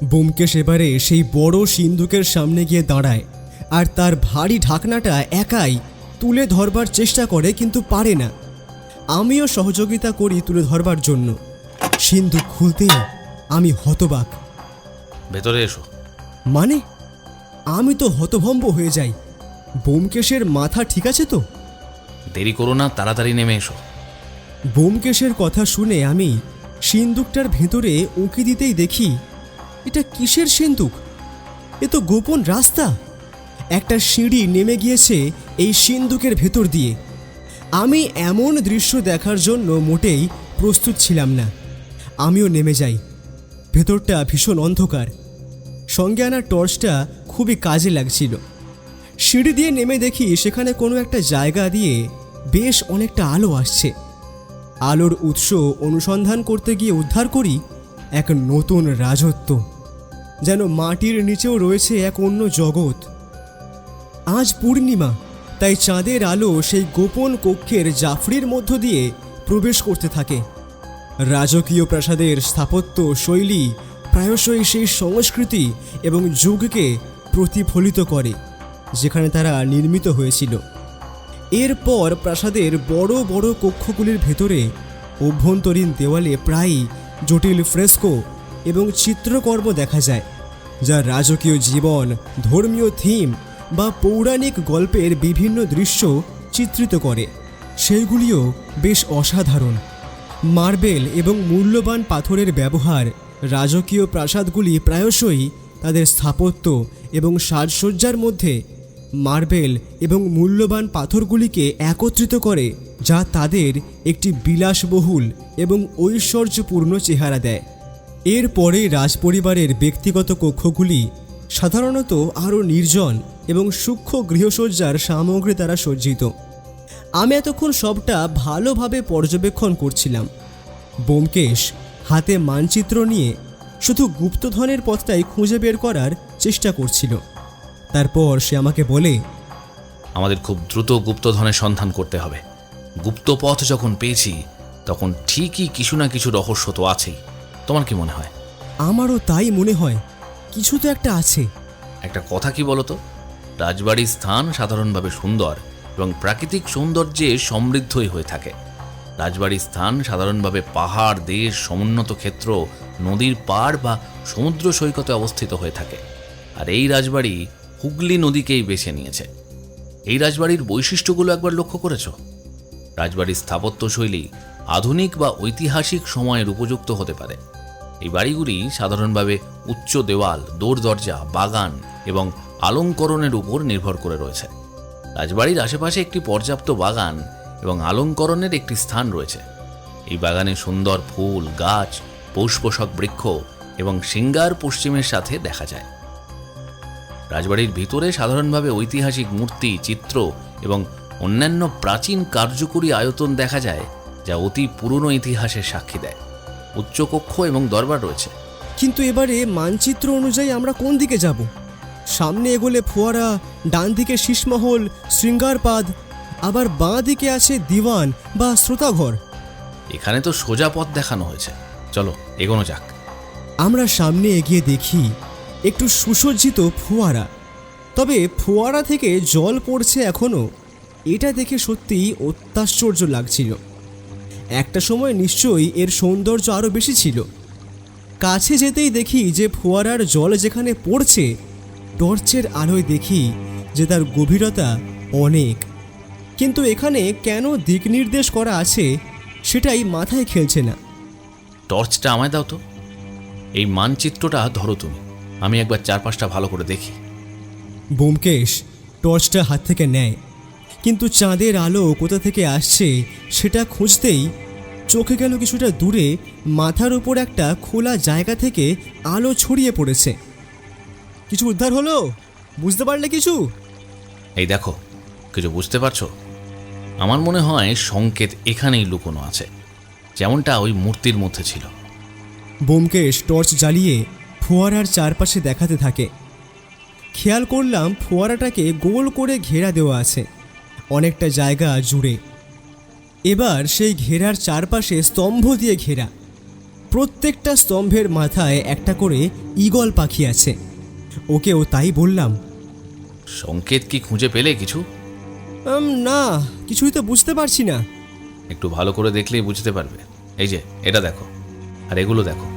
ব্যোমকেশ এবারে সেই বড় সিন্দুকের সামনে গিয়ে দাঁড়ায়, আর তার ভারী ঢাকনাটা একাই তুলে ধরবার চেষ্টা করে, কিন্তু পারে না। আমিও সহযোগিতা করি তুলে ধরবার জন্য। সিন্দুক খুলতেই আমি হতবাক। ভেতরে এসো। মানে আমি তো হতভম্ব হয়ে যাই। ব্যোমকেশের মাথা ঠিক আছে তো? দেরি করো না, তাড়াতাড়ি নেমে এসো। ব্যোমকেশের কথা শুনে আমি সিন্দুকটার ভেতরে উঁকি দিতেই দেখি, এটা কিসের সিন্দুক? এ তো গোপন রাস্তা। একটা সিঁড়ি নেমে গিয়েছে এই সিন্দুকের ভেতর দিয়ে। আমি এমন দৃশ্য দেখার জন্য মোটেই প্রস্তুত ছিলাম না। আমিও নেমে যাই। ভেতরটা ভীষণ অন্ধকার। সঙ্গে আনা টর্চটা খুবই কাজে লাগছিল। সিঁড়ি দিয়ে নেমে দেখি সেখানে কোনো একটা জায়গা দিয়ে বেশ অনেকটা আলো আসছে। আলোর উৎস অনুসন্ধান করতে গিয়ে উদ্ধার করি এক নতুন রাজত্ব। যেন মাটির নিচেও রয়েছে এক অন্য জগৎ। আজ পূর্ণিমা, তাই চাঁদের আলো সেই গোপন কক্ষের জাফরির মধ্য দিয়ে প্রবেশ করতে থাকে। রাজকীয় প্রাসাদের স্থাপত্য শৈলী প্রায়শই সেই সংস্কৃতি এবং যুগকে প্রতিফলিত করে যেখানে তারা নির্মিত হয়েছিল। এরপর প্রাসাদের বড় বড় কক্ষগুলির ভেতরে অভ্যন্তরীণ দেওয়ালে প্রায়ই জটিল ফ্রেস্কো এবং চিত্রকর্ম দেখা যায়, যা রাজকীয় জীবন, ধর্মীয় থিম বা পৌরাণিক গল্পের বিভিন্ন দৃশ্য চিত্রিত করে। সেইগুলিও বেশ অসাধারণ। মার্বেল এবং মূল্যবান পাথরের ব্যবহার রাজকীয় প্রাসাদগুলি প্রায়শই তাদের স্থাপত্য এবং সাজসজ্জার মধ্যে মার্বেল এবং মূল্যবান পাথরগুলিকে একত্রিত করে, যা তাদের একটি বিলাসবহুল এবং ঐশ্বর্যপূর্ণ চেহারা দেয়। এরপরে রাজপরিবারের ব্যক্তিগত কক্ষগুলি সাধারণত আরও নির্জন এবং সূক্ষ্ম গৃহসজ্জার সামগ্রী দ্বারা সজ্জিত। আমি এতক্ষণ সবটা ভালোভাবে পর্যবেক্ষণ করছিলাম। ব্যোমকেশ হাতে মানচিত্র নিয়ে শুধু গুপ্তধনের পথটাই খুঁজে বের করার চেষ্টা করছিল। তারপর সে আমাকে বলে, আমাদের খুব দ্রুত গুপ্তধনের সন্ধান করতে হবে। গুপ্ত পথ যখন পেয়েছি তখন ঠিকই কিছু না কিছু রহস্য তো আছেই। তোমার কি মনে হয়? আমারও তাই মনে হয়, কিছু তো একটা আছে। একটা কথা কি বলতো, রাজবাড়ির স্থান সাধারণভাবে সুন্দর এবং প্রাকৃতিক সৌন্দর্যে সমৃদ্ধই হয়ে থাকে। রাজবাড়ির স্থান সাধারণভাবে পাহাড়, দেশ, সমুন্নত ক্ষেত্র, নদীর পাড় বা সমুদ্র সৈকতে অবস্থিত হয়ে থাকে। আর এই রাজবাড়ি হুগলি নদীকেই বেছে নিয়েছে। এই রাজবাড়ির বৈশিষ্ট্যগুলো একবার লক্ষ্য করেছ? রাজবাড়ির স্থাপত্যশৈলী আধুনিক বা ঐতিহাসিক সময়ের উপযুক্ত হতে পারে। এই বাড়িগুলি সাধারণভাবে উচ্চ দেওয়াল, দরজা, বাগান এবং আলঙ্করণের উপর নির্ভর করে রয়েছে। রাজবাড়ির আশেপাশে একটি পর্যাপ্ত বাগান এবং আলঙ্করণের একটি স্থান রয়েছে। এই বাগানে সুন্দর ফুল, গাছ, পুষ্পশক বৃক্ষ এবং সিঙ্গার পশ্চিমের সাথে দেখা যায়। রাজবাড়ির ভিতরে সাধারণভাবে ঐতিহাসিক মূর্তি, চিত্র এবং অন্যান্য প্রাচীন কার্যকরী আয়তন দেখা যায়, যা অতি পুরনো ইতিহাসের সাক্ষী দেয়। উচ্চকক্ষ এবং দরবার রয়েছে। কিন্তু এবারে মানচিত্র অনুযায়ী আমরা কোন দিকে যাব? সামনে এগোলে ফোয়ারা, ডান দিকে শীষমহল, শৃঙ্গারপাদ, আবার বাঁ দিকে আছে দিওয়ান বা শ্রোতাঘর। এখানে তো সোজা পথ দেখানো হয়েছে, চলো এগোনো যাক। আমরা সামনে এগিয়ে দেখি একটু সুসজ্জিত ফোয়ারা। তবে ফোয়ারা থেকে জল পড়ছে এখনও। এটা দেখে সত্যিই অত্যাশ্চর্য লাগছিল। একটা সময় নিশ্চয়ই এর সৌন্দর্য আরও বেশি ছিল। কাছে যেতেই দেখি যে ফোয়ারার জল যেখানে পড়ছে, টর্চের আলোয় দেখি যে তার গভীরতা অনেক। কিন্তু এখানে কেন দিক নির্দেশ করা আছে সেটাই মাথায় খেলছে না। টর্চটা আমায় দাও তো। এই মানচিত্রটা ধরো তুমি, আমি একবার চারপাশটা ভালো করে দেখি। ব্যোমকেশ টর্চটা হাত থেকে নেয়, কিন্তু চাঁদের আলো কোথা থেকে আসছে সেটা খুঁজতেই চোখে গেল কিছুটা দূরে মাথার উপর একটা খোলা জায়গা থেকে আলো ছড়িয়ে পড়েছে। কিছু উদ্ধার হলো? বুঝতে পারলে কিছু? এই দেখো, কিছু বুঝতে পারছো? আমার মনে হয় সংকেত এখানেই লুকোনো আছে, যেমনটা ওই মূর্তির মধ্যে ছিল। ব্যোমকেশ টর্চ জ্বালিয়ে ফোয়ারার চারপাশে দেখাতে থাকে। খেয়াল করলাম ফোয়ারাটাকে গোল করে ঘেরা দেওয়া আছে অনেকটা জায়গা জুড়ে। এবার সেই ঘেরার চারপাশে স্তম্ভ দিয়ে ঘেরা, প্রত্যেকটা স্তম্ভের মাথায় একটা করে ঈগল পাখি আছে। ওকেও তাই বললাম। সংকেত কি খুঁজে পেলে কিছু? না, কিছুই তো বুঝতে পারছি না। একটু ভালো করে দেখলেই বুঝতে পারবে। এই যে এটা দেখো, আর এগুলো দেখো।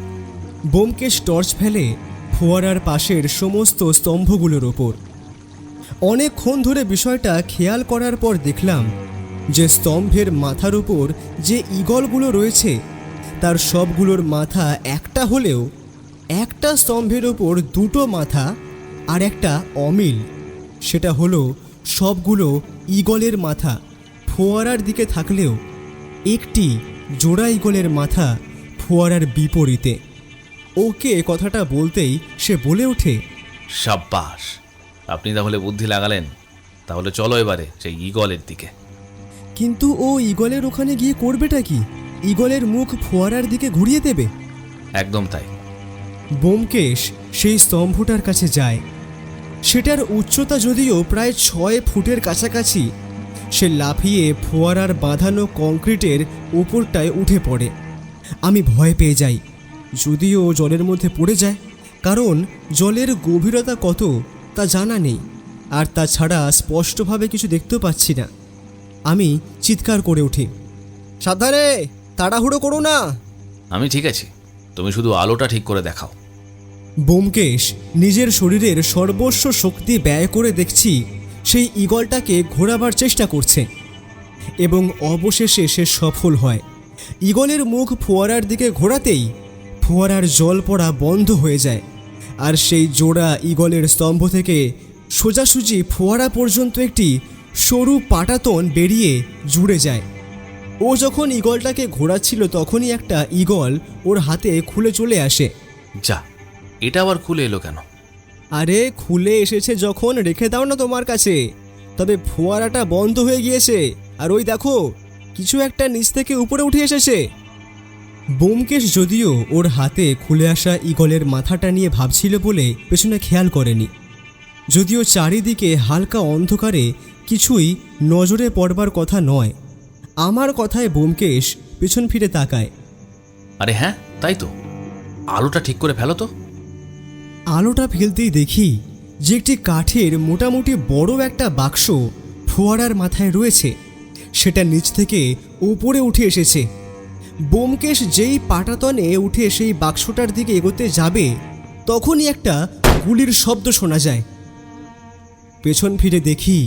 ব্যোমকেশ টর্চ ফেলে ফোয়ারার পাশের সমস্ত স্তম্ভগুলোর ওপর। অনেকক্ষণ ধরে বিষয়টা খেয়াল করার পর দেখলাম যে স্তম্ভের মাথার উপর যে ঈগলগুলো রয়েছে তার সবগুলোর মাথা একটা হলেও একটা স্তম্ভের ওপর দুটো মাথা আর একটা অমিল। সেটা হলো সবগুলো ঈগলের মাথা ফোয়ারার দিকে থাকলেও একটি জোড়া ঈগলের মাথা ফোয়ারার বিপরীতে। ওকে কথাটা বলতেই সে বলে ওঠে, সাব্বাস, আপনি তাহলে বুদ্ধি লাগালেন। তাহলে চলো এবারে সেই ঈগলের দিকে। কিন্তু ও ঈগলের ওখানে গিয়ে করবেটা কি? ঈগলের মুখ ফোয়ারার দিকে ঘুরিয়ে দেবে? একদম তাই। ব্যোমকেশ সেই স্তম্ভটার কাছে যায়। সেটার উচ্চতা যদিও প্রায় 6 ফুটের কাছাকাছি। সে লাফিয়ে ফোয়ারার বাঁধানো কংক্রিটের উপরটায় উঠে পড়ে। আমি ভয় পেয়ে যাই, যদিও জলের মধ্যে পড়ে যায়, কারণ জলের গভীরতা কত তা জানা নেই, আর তাছাড়া স্পষ্টভাবে কিছু দেখতেও পাচ্ছি না। আমি চিৎকার করে উঠি, সাবধানে, তাড়াহুড়ো করো না। আমি ঠিক আছি, তুমি শুধু আলোটা ঠিক করে দেখাও। ব্যোমকেশ নিজের শরীরের সর্বস্ব শক্তি ব্যয় করে দেখছি সেই ঈগলটাকে ঘোরাবার চেষ্টা করছে, এবং অবশেষে সে সফল হয়। ঈগলের মুখ ফোয়ারার দিকে ঘোরাতেই ফোয়ারার জল পড়া বন্ধ হয়ে যায়, আর সেই জোড়া ঈগলের স্তম্ভ থেকে সোজাসুজি ফোয়ারা পর্যন্ত একটি সরু পাটাতন বেরিয়ে জুড়ে যায়। ও যখন ঈগলটাকে ঘোরাচ্ছিল তখনই একটা ঈগল ওর হাতে খুলে চলে আসে। যা, এটা আবার খুলে এলো কেন? আরে খুলে এসেছে যখন রেখে দাও না তোমার কাছে। তবে ফোয়ারাটা বন্ধ হয়ে গিয়েছে, আর ওই দেখো কিছু একটা নিচ থেকে উপরে উঠে এসেছে। ব্যোমকেশ যদিও ওর হাতে খুলে আসা ঈগলের মাথাটা নিয়ে ভাবছিল বলে পেছনে খেয়াল করেনি, যদিও চারিদিকে হালকা অন্ধকারে কিছুই নজরে পড়বার কথা নয়। আমার কথায় ব্যোমকেশ পেছন ফিরে তাকায়। আরে হ্যাঁ, তাই তো, আলোটা ঠিক করে ফেলো তো। আলোটা ফেলতেই দেখি যে একটি কাঠের মোটামুটি বড় একটা বাক্স ফোয়ারার মাথায় রয়েছে। সেটা নিচ থেকে উপরে উঠে এসেছে। ব্যোমকেশ যেই পাটাতনে উঠে সেই বাক্সটার দিকে এগোতে যাবে তখনই একটা গুলির শব্দ শোনা যায়। পেছন ফিরে দেখি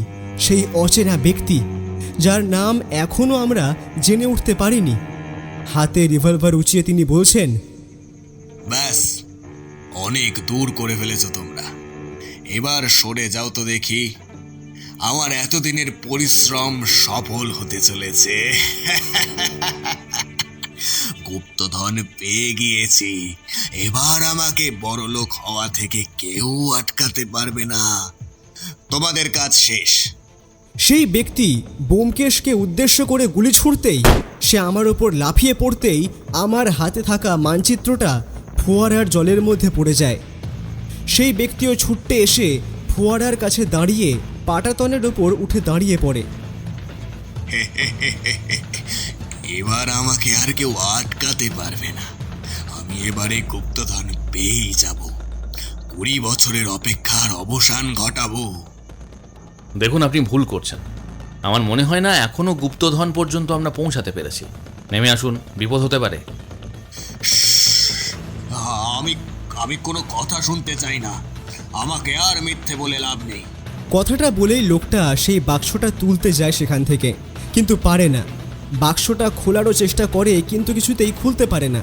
সেই অচেনা ব্যক্তি, যার নাম এখনও আমরা জেনে উঠতে পারিনি। হাতে রিভলভার উঁচিয়ে তিনি বলছেন, ব্যাস, অনেক দূর করে ফেলেছ তোমরা, এবার সরে যাও তো দেখি। আমার এতদিনের পরিশ্রম সফল হতে চলেছে। গুপ্তধন পেয়ে গিয়েছি, এবার আমাকে বড়লোক হওয়া থেকে কেউ আটকাতে পারবে না। তোমাদের কাজ শেষ। সেই ব্যক্তি ব্যোমকেশকে উদ্দেশ্য করে গুলি ছুড়তেই সে আমার ওপর লাফিয়ে পড়তেই আমার হাতে থাকা মানচিত্রটা ফোয়ারার জলের মধ্যে পড়ে যায়। সেই ব্যক্তিও ছুটতে এসে ফোয়ারার কাছে দাঁড়িয়ে পাটাতনের ওপর উঠে দাঁড়িয়ে পড়ে। এবার আমাকে আর কেউ আটকাতে পারবে না। আমি এবারে গুপ্তধন পেয়েই যাব। 20 বছরের অপেক্ষার অবসান ঘটাবো। দেখুন, আপনি ভুল করছেন। আমার মনে হয় না এখনো গুপ্তধন পর্যন্ত আমরা পৌঁছাতে পেরেছি। নেমে আসুন, বিপদ হতে পারে। আমি কোনো কথা শুনতে চাই না। আমাকে আর মিথ্যে বলে লাভ নেই। কথাটা বলেই লোকটা সেই বাক্সটা তুলতে যায় সেখান থেকে, কিন্তু পারে না। বাক্সটা খোলারও চেষ্টা করে, কিন্তু কিছুতেই খুলতে পারে না।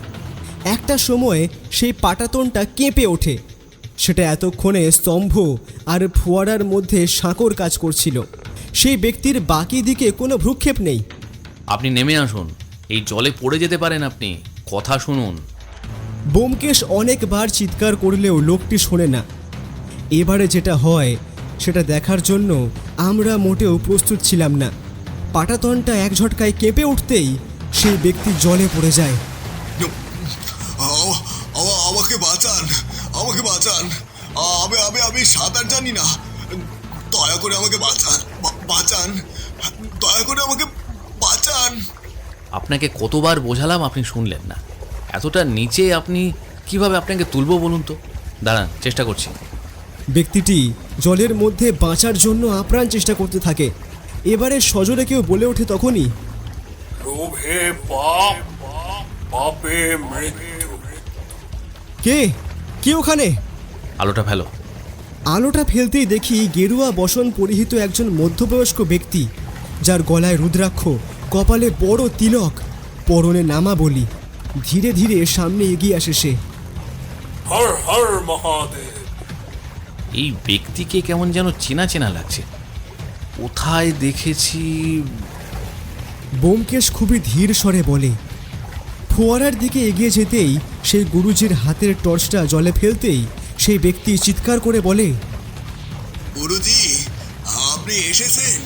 একটা সময় সেই পাটাতনটা কেঁপে ওঠে। সেটা এতক্ষণে স্তম্ভ আর ফোয়ারার মধ্যে সাঁকোর কাজ করছিল। সেই ব্যক্তির বাকি দিকে কোনো ভ্রুক্ষেপ নেই। আপনি নেমে আসুন, এই জলে পড়ে যেতে পারেন আপনি, কথা শুনুন। ব্যোমকেশ অনেকবার চিৎকার করলেও লোকটি শোনে না। এবারে যেটা হয় সেটা দেখার জন্য আমরা মোটেও প্রস্তুত ছিলাম না। পাটাতনটা এক ঝটকায় কেঁপে উঠতেই সেই ব্যক্তি জলে পড়ে যায়। আমাকে বাঁচান, আমাকে বাঁচান। আমি সাঁতার জানি না, দয়া করে আমাকে বাঁচান, দয়া করে আমাকে বাঁচান। আপনাকে কতবার বোঝালাম, আপনি শুনলেন না। এতটা নিচে আপনি কিভাবে আপনাকে তুলবো বলুন তো? দাঁড়ান, চেষ্টা করছি। ব্যক্তিটি জলের মধ্যে বাঁচার জন্য আপ্রাণ চেষ্টা করতে থাকে। এবারে সজোরে কেউ বলে ওঠে তখনই, লোভে পাপ, পাপে মৃত্যু। কে ওখানে? আলোটা ফেলো। আলোটা ফেলতেই দেখি গেরুয়া বসন পরিহিত একজন মধ্যবয়স্ক ব্যক্তি, যার গলায় রুদ্রাক্ষ, কপালে বড় তিলক, পরনে নামাবলী। ধীরে ধীরে সামনে এগিয়ে আসে সে। হর হর মহাদেব। এই ব্যক্তিকে কেমন যেন চেনা চেনা লাগছে, কোথায় দেখেছি। ব্যোমকেশ খুবই ধীর স্বরে বলে। ফোয়ারার দিকে এগিয়ে যেতেই সেই গুরুজির হাতের টর্চটা জলে ফেলতেই সেই ব্যক্তি চিৎকার করে বলে, গুরুজি, আপনি এসেছেন।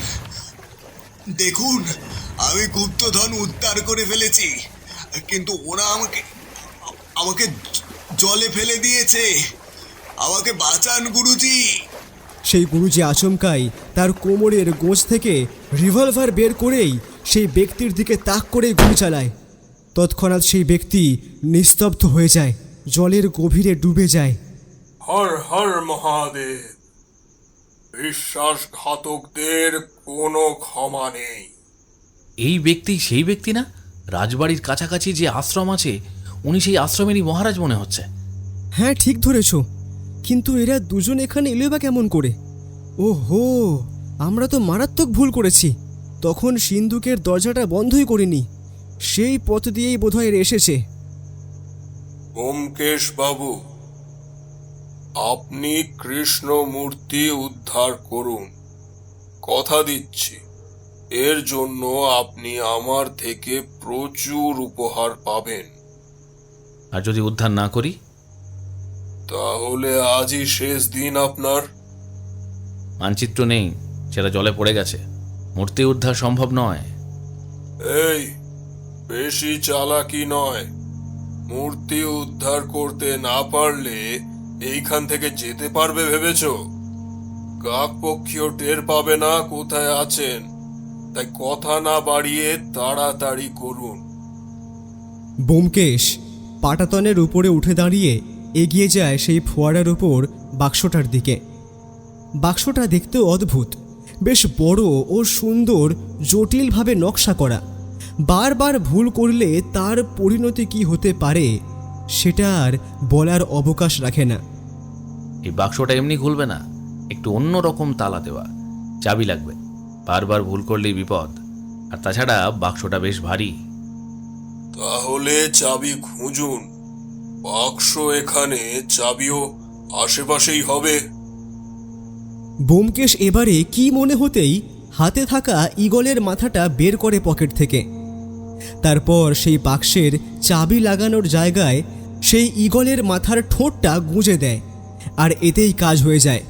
দেখুন, আমি গুপ্তধন উদ্ধার করে ফেলেছি, কিন্তু ওরা আমাকে জলে ফেলে দিয়েছে। আমাকে বাঁচান গুরুজি। সেই গুরুজি আচমকাই তার কোমরের গোঁজ থেকে রিভলভার বের করেই সেই ব্যক্তির দিকে তাক করে গুলি চালায়। তৎক্ষণাৎ সেই ব্যক্তি নিস্তব্ধ হয়ে যায়, জলের গভীরে ডুবে যায়। হর হর মহাদেব। বিশ্বাসঘাতকদের কোনো ক্ষমা নেই। এই ব্যক্তি সেই ব্যক্তি না? রাজবাড়ির কাছাকাছি যে আশ্রম আছে, উনি সেই আশ্রমেরই মহারাজ মনে হচ্ছে। হ্যাঁ, ঠিক ধরেছ, কিন্তু এরা দুজন এখানে এলো বা কেমন করে? ওহো, আমরা তো মারাত্মক ভুল করেছি। তখন সিন্ধুকের দরজাটা বন্ধই করিনি, সেই পথ দিয়েই বোধহয় এরা এসেছে। ব্যোমকেশ বাবু, আপনি কৃষ্ণ মূর্তি উদ্ধার করুন। কথা দিচ্ছি, এর জন্য আপনি আমার থেকে প্রচুর উপহার পাবেন। আর যদি উদ্ধার না করি? তাহলে আজই শেষ দিন আপনার। মানচিত্র নেই, সেটা জলে পড়ে গেছে, মূর্তি উদ্ধার সম্ভব নয়। এই, বেশি চালাকি নয়। মূর্তি উদ্ধার করতে না পারলে এইখান থেকে যেতে পারবে ভেবেছ? কাকপক্ষীয় টের পাবে না কোথায় আছেন, তাই কথা না বাড়িয়ে তাড়াতাড়ি করুন। ব্যোমকেশ পাটাতনের উপরে উঠে দাঁড়িয়ে এগিয়ে যায় সেই ফোয়ারার উপর বাক্সটার দিকে। বাক্সটা দেখতেও অদ্ভুত, বেশ বড় ও সুন্দর, জটিলভাবে নকশা করা। বারবার ভুল করলে তার পরিণতি কি হতে পারে সেটা আর বলার অবকাশ রাখে না। এই বাক্সটা এমনি খুলবে না, একটু অন্য রকম তালা দেওয়া, চাবি লাগবে। বারবার ভুল করলেই বিপদ। আর তাছাড়া বাক্সটা বেশ ভারী। তাহলে চাবি খুঁজুন। বাক্স এখানে, চাবিও আশেপাশেই হবে। ব্যোমকেশ এবারে কি মনে হতেই হাতে থাকা ঈগলের মাথাটা বের করে পকেট থেকে। তারপর সেই বাক্সের চাবি লাগানোর জায়গায় সেই ঈগলের মাথার ঠোঁটটা গুঁজে দেয়, আর এতেই কাজ হয়ে যায়।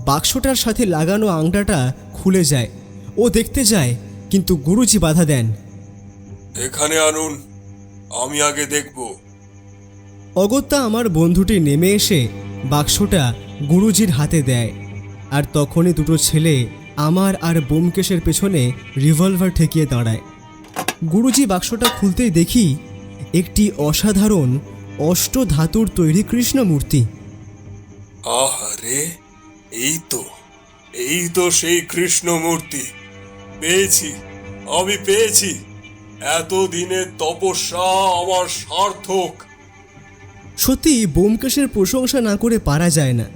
বাক্সটার সাথে লাগানো আংটাটা খুলে যায়। ও দেখতে যায়, কিন্তু গুরুজি বাধা দেন। এখানে আনুন, আমি আগে দেখব। অগত্যা আমার বন্ধুটি নেমে এসে বাক্সটা গুরুজির হাতে দেয়, আর তখনই দুটো ছেলে আমার আর ব্যোমকেশের পেছনে রিভলভার ঠেকিয়ে দাঁড়ায়। গুরুজি বাক্সটা খুলতেই দেখি একটি অসাধারণ অষ্টধাতুর তৈরি কৃষ্ণ মূর্তি। আহারে, এই তো সেই কৃষ্ণ মূর্তি। পেয়েছি, আমি পেয়েছি। এতদিনের তপস্যা আমার সার্থক। সত্যি ব্যোমকেশের প্রশংসা না করে পারা যায় না,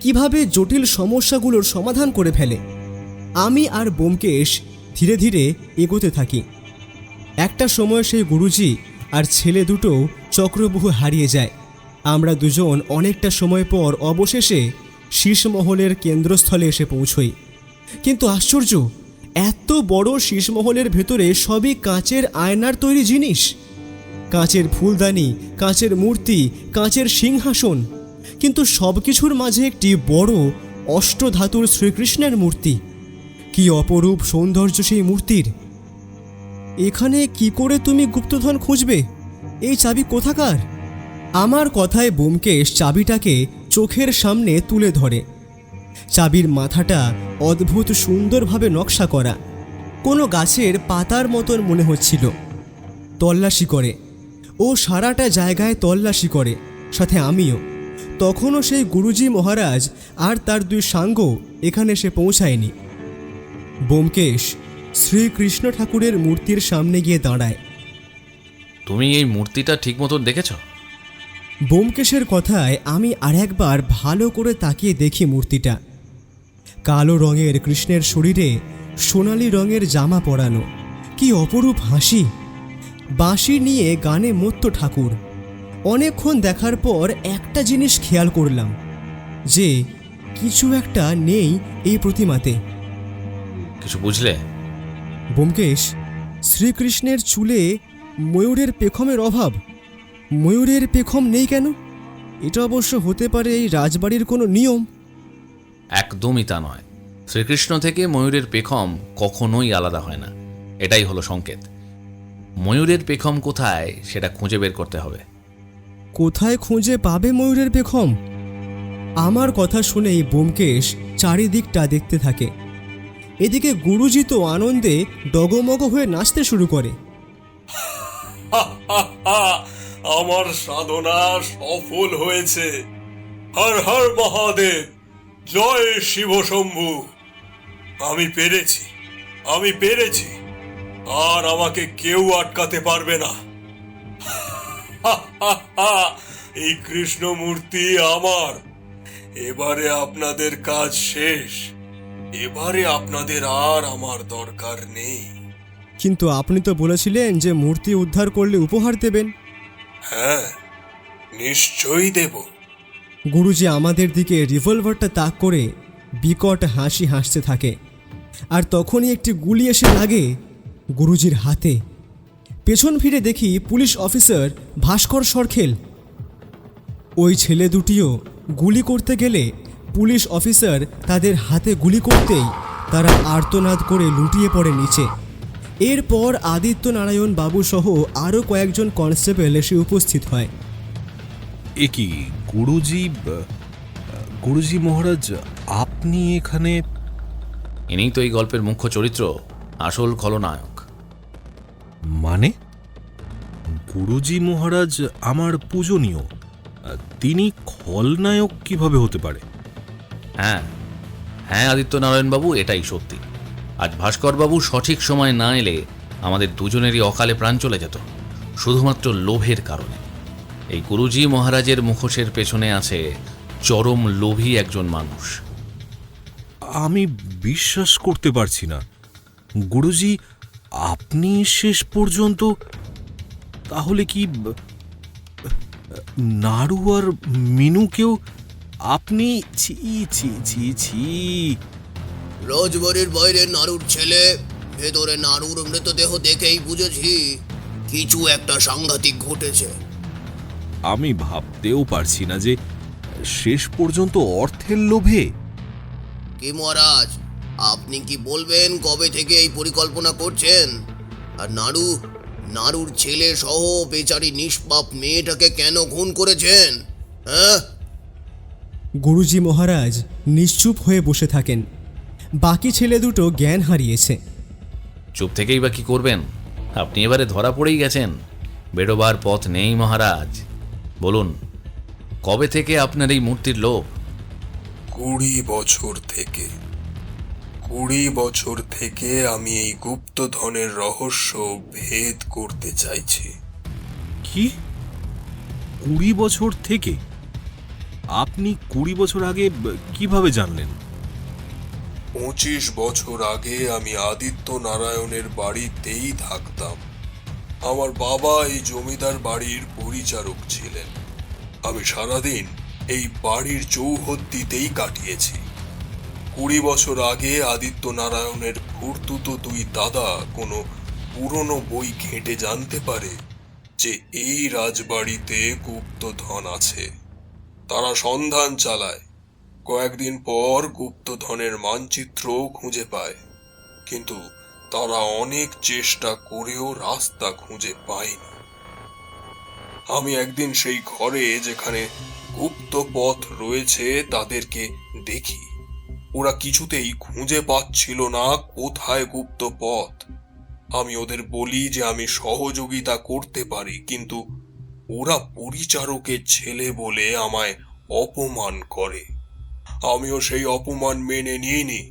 কিভাবে জটিল সমস্যাগুলোর সমাধান করে ফেলে। আমি আর ব্যোমকেশ ধীরে ধীরে এগোতে থাকি। একটা সময় সেই গুরুজি আর ছেলে দুটো চক্রবুহু হারিয়ে যায়। আমরা দুজন অনেকটা সময় পর অবশেষে শীর্ষমহলের কেন্দ্রস্থলে এসে পৌঁছই। কিন্তু আশ্চর্য, এত বড় শীর্ষমহলের ভেতরে সবই কাঁচের আয়নার তৈরি জিনিস। কাঁচের ফুলদানি, কাঁচের মূর্তি, কাঁচের সিংহাসন, কিন্তু সব কিছুর মাঝে একটি বড় অষ্টধাতুর শ্রীকৃষ্ণের মূর্তি। কি অপরূপ সৌন্দর্য সেই মূর্তির! এখানে কি করে তুমি গুপ্তধন খুঁজবে? এই চাবি কোথাকার? আমার কথায় ব্যোমকেশ চাবিটাকে চোখের সামনে তুলে ধরে। চাবির মাথাটা অদ্ভুত সুন্দরভাবে নকশা করা, কোনো গাছের পাতার মতন মনে হচ্ছিল। তল্লাশি করে, ও সারাটা জায়গায় তল্লাশি করে, সাথে আমিও। তখনও সেই গুরুজি মহারাজ আর তার দুই সাঙ্গ এখানে এসে পৌঁছায়নি। ব্যোমকেশ শ্রীকৃষ্ণ ঠাকুরের মূর্তির সামনে গিয়ে দাঁড়ায়। তুমি এই মূর্তিটা ঠিক মতন দেখেছ? ব্যোমকেশের কথায় আমি আরেকবার ভালো করে তাকিয়ে দেখি মূর্তিটা। কালো রঙের কৃষ্ণের শরীরে সোনালি রঙের জামা পরানো, কি অপরূপ হাসি! বাঁশি নিয়ে গানে মত্ত ঠাকুর। অনেকক্ষণ দেখার পর একটা জিনিস খেয়াল করলাম, যে কিছু একটা নেই এই প্রতিমাতে। কিছু বুঝলে? ব্যোমকেশ, শ্রীকৃষ্ণের চুলে ময়ূরের পেখমের অভাব। ময়ূরের পেখম নেই কেন? এটা অবশ্য হতে পারে এই রাজবাড়ির কোনো নিয়ম। একদমই তা নয়। শ্রীকৃষ্ণ থেকে ময়ূরের পেখম কখনোই আলাদা হয় না। এটাই হলো সংকেত। ময়ূরের পেখম কোথায় সেটা খুঁজে বের করতে হবে। কোথায় খুঁজে পাবে ময়ূরের পেখম? আমার কথা শুনেই ব্যোমকেশ চারিদিকটা দেখতে থাকে। এদিকে গুরুজি তো আনন্দে ডগমগ হয়ে নাচতে শুরু করে। আমার সাধনা সফল হয়েছে। হর হর মহাদেব, জয় শিব শম্ভু। আমি পেরেছি, আর আমাকে কেউ আটকাতে পারবে না। এই কৃষ্ণ মূর্তি আমার। এবারে আপনাদের কাজ শেষ। এবারে আপনাদের আর আমার দরকার নেই। কিন্তু আপনি তো বলেছিলেন যে মূর্তি উদ্ধার করলে উপহার দেবেন। হ্যাঁ, নিশ্চয়ই দেব। গুরুজি আমাদের দিকে রিভলভারটা তাক করে বিকট হাসি হাসতে থাকে। আর তখনই একটি গুলি এসে লাগে গুরুজির হাতে। পেছন ফিরে দেখি পুলিশ অফিসার ভাস্কর সরখেল। ওই ছেলে দুটিও গুলি করতে গেলে পুলিশ অফিসার তাদের হাতে গুলি করতেই তারা আর্তনাদ করে লুটিয়ে পড়ে নিচে। এরপর আদিত্য নারায়ণ বাবু সহ আরও কয়েকজন কনস্টেবল এসে উপস্থিত হয়। এ কি গুরুজি মহারাজ, আপনি এখানে? ইনিই তো এই গল্পের মুখ্য চরিত্র, আসল খলনায়ক। মানে গুরুজি মহারাজ আমার পূজনীয়, তিনি খলনায়ক কিভাবে হতে পারে? হ্যাঁ হ্যাঁ আদিত্য নারায়ণ বাবু, এটাই সত্যি। আজ ভাস্কর বাবু সঠিক সময় না এলে আমাদের দুজনেরই অকালে প্রাণ চলে যেত, শুধুমাত্র লোভের কারণে। এই গুরুজি মহারাজের মুখোশের পেছনে আছে চরম লোভী একজন মানুষ। আমি বিশ্বাস করতে পারছি না গুরুজি, আপনি শেষ পর্যন্ত তাহলে কি নাড়ু আর মিনুকেও আপনি? ছি ছি ছি ছি! রাজবাড়ির বাইরে নাড়ুর ছেলে, ভেতরে নাড়ুর মৃতদেহ দেখেই বুঝেছি কিছু একটা সাংঘাতিক ঘটেছে। আমি ভাবতেও পারছি না যে শেষ পর্যন্ত অর্থের লোভে। কি মহারাজ, আপনি কি বলবেন কবে থেকে এই পরিকল্পনা করছেন? আর নাড়ুর ছেলে সহ বেচারি নিষ্পাপ মেয়েটাকে কেন খুন করেছেন? হ্যাঁ? গুরুজি মহারাজ নিশ্চুপ হয়ে বসে থাকেন। বাকি ছেলে দুটো জ্ঞান হারিয়েছে। চুপ থেকেই বা কি করবেন? আপনি এবারে ধরা পড়েই গেছেন, বেরোবার পথ নেই মহারাজ। বলুন, কবে থেকে আপনার এই মূর্তির লোভ? 20 বছর থেকে। 20 বছর থেকে আমি এই গুপ্তধনের রহস্য ভেদ করতে চাইছি। কি 20 বছর থেকে? আপনি 20 বছর আগে কিভাবে জানলেন? 25 বছর আগে আমি আদিত্য নারায়ণের বাড়িতেই থাকতাম। আমার বাবা এই জমিদার বাড়ির পরিচারক ছিলেন। আমি সারাদিন এই বাড়ির চৌহদ্দিতেই কাটিয়েছি। 20 বছর আগে আদিত্য নারায়ণের খুড়তুতো দুই দাদা কোনো পুরনো বই ঘেঁটে জানতে পারে যে এই রাজবাড়িতে গুপ্তধন আছে। তারা সন্ধান চালায়। কয়েকদিন পর গুপ্তধনের মানচিত্র খুঁজে পায়, কিন্তু তারা অনেক চেষ্টা করেও রাস্তা খুঁজে পায়নি। আমি একদিন সেই ঘরে যেখানে গুপ্ত পথ রয়েছে তাদেরকে দেখি। ওরা কিছুতেই খুঁজে পাচ্ছিল না কোথায় গুপ্ত পথ। আমি ওদের বলি যে আমি সহযোগিতা করতে পারি, কিন্তু ওরা পরিচারকের ছেলে বলে আমায় অপমান করে। আমিও সেই অপমান মেনে নিইনি।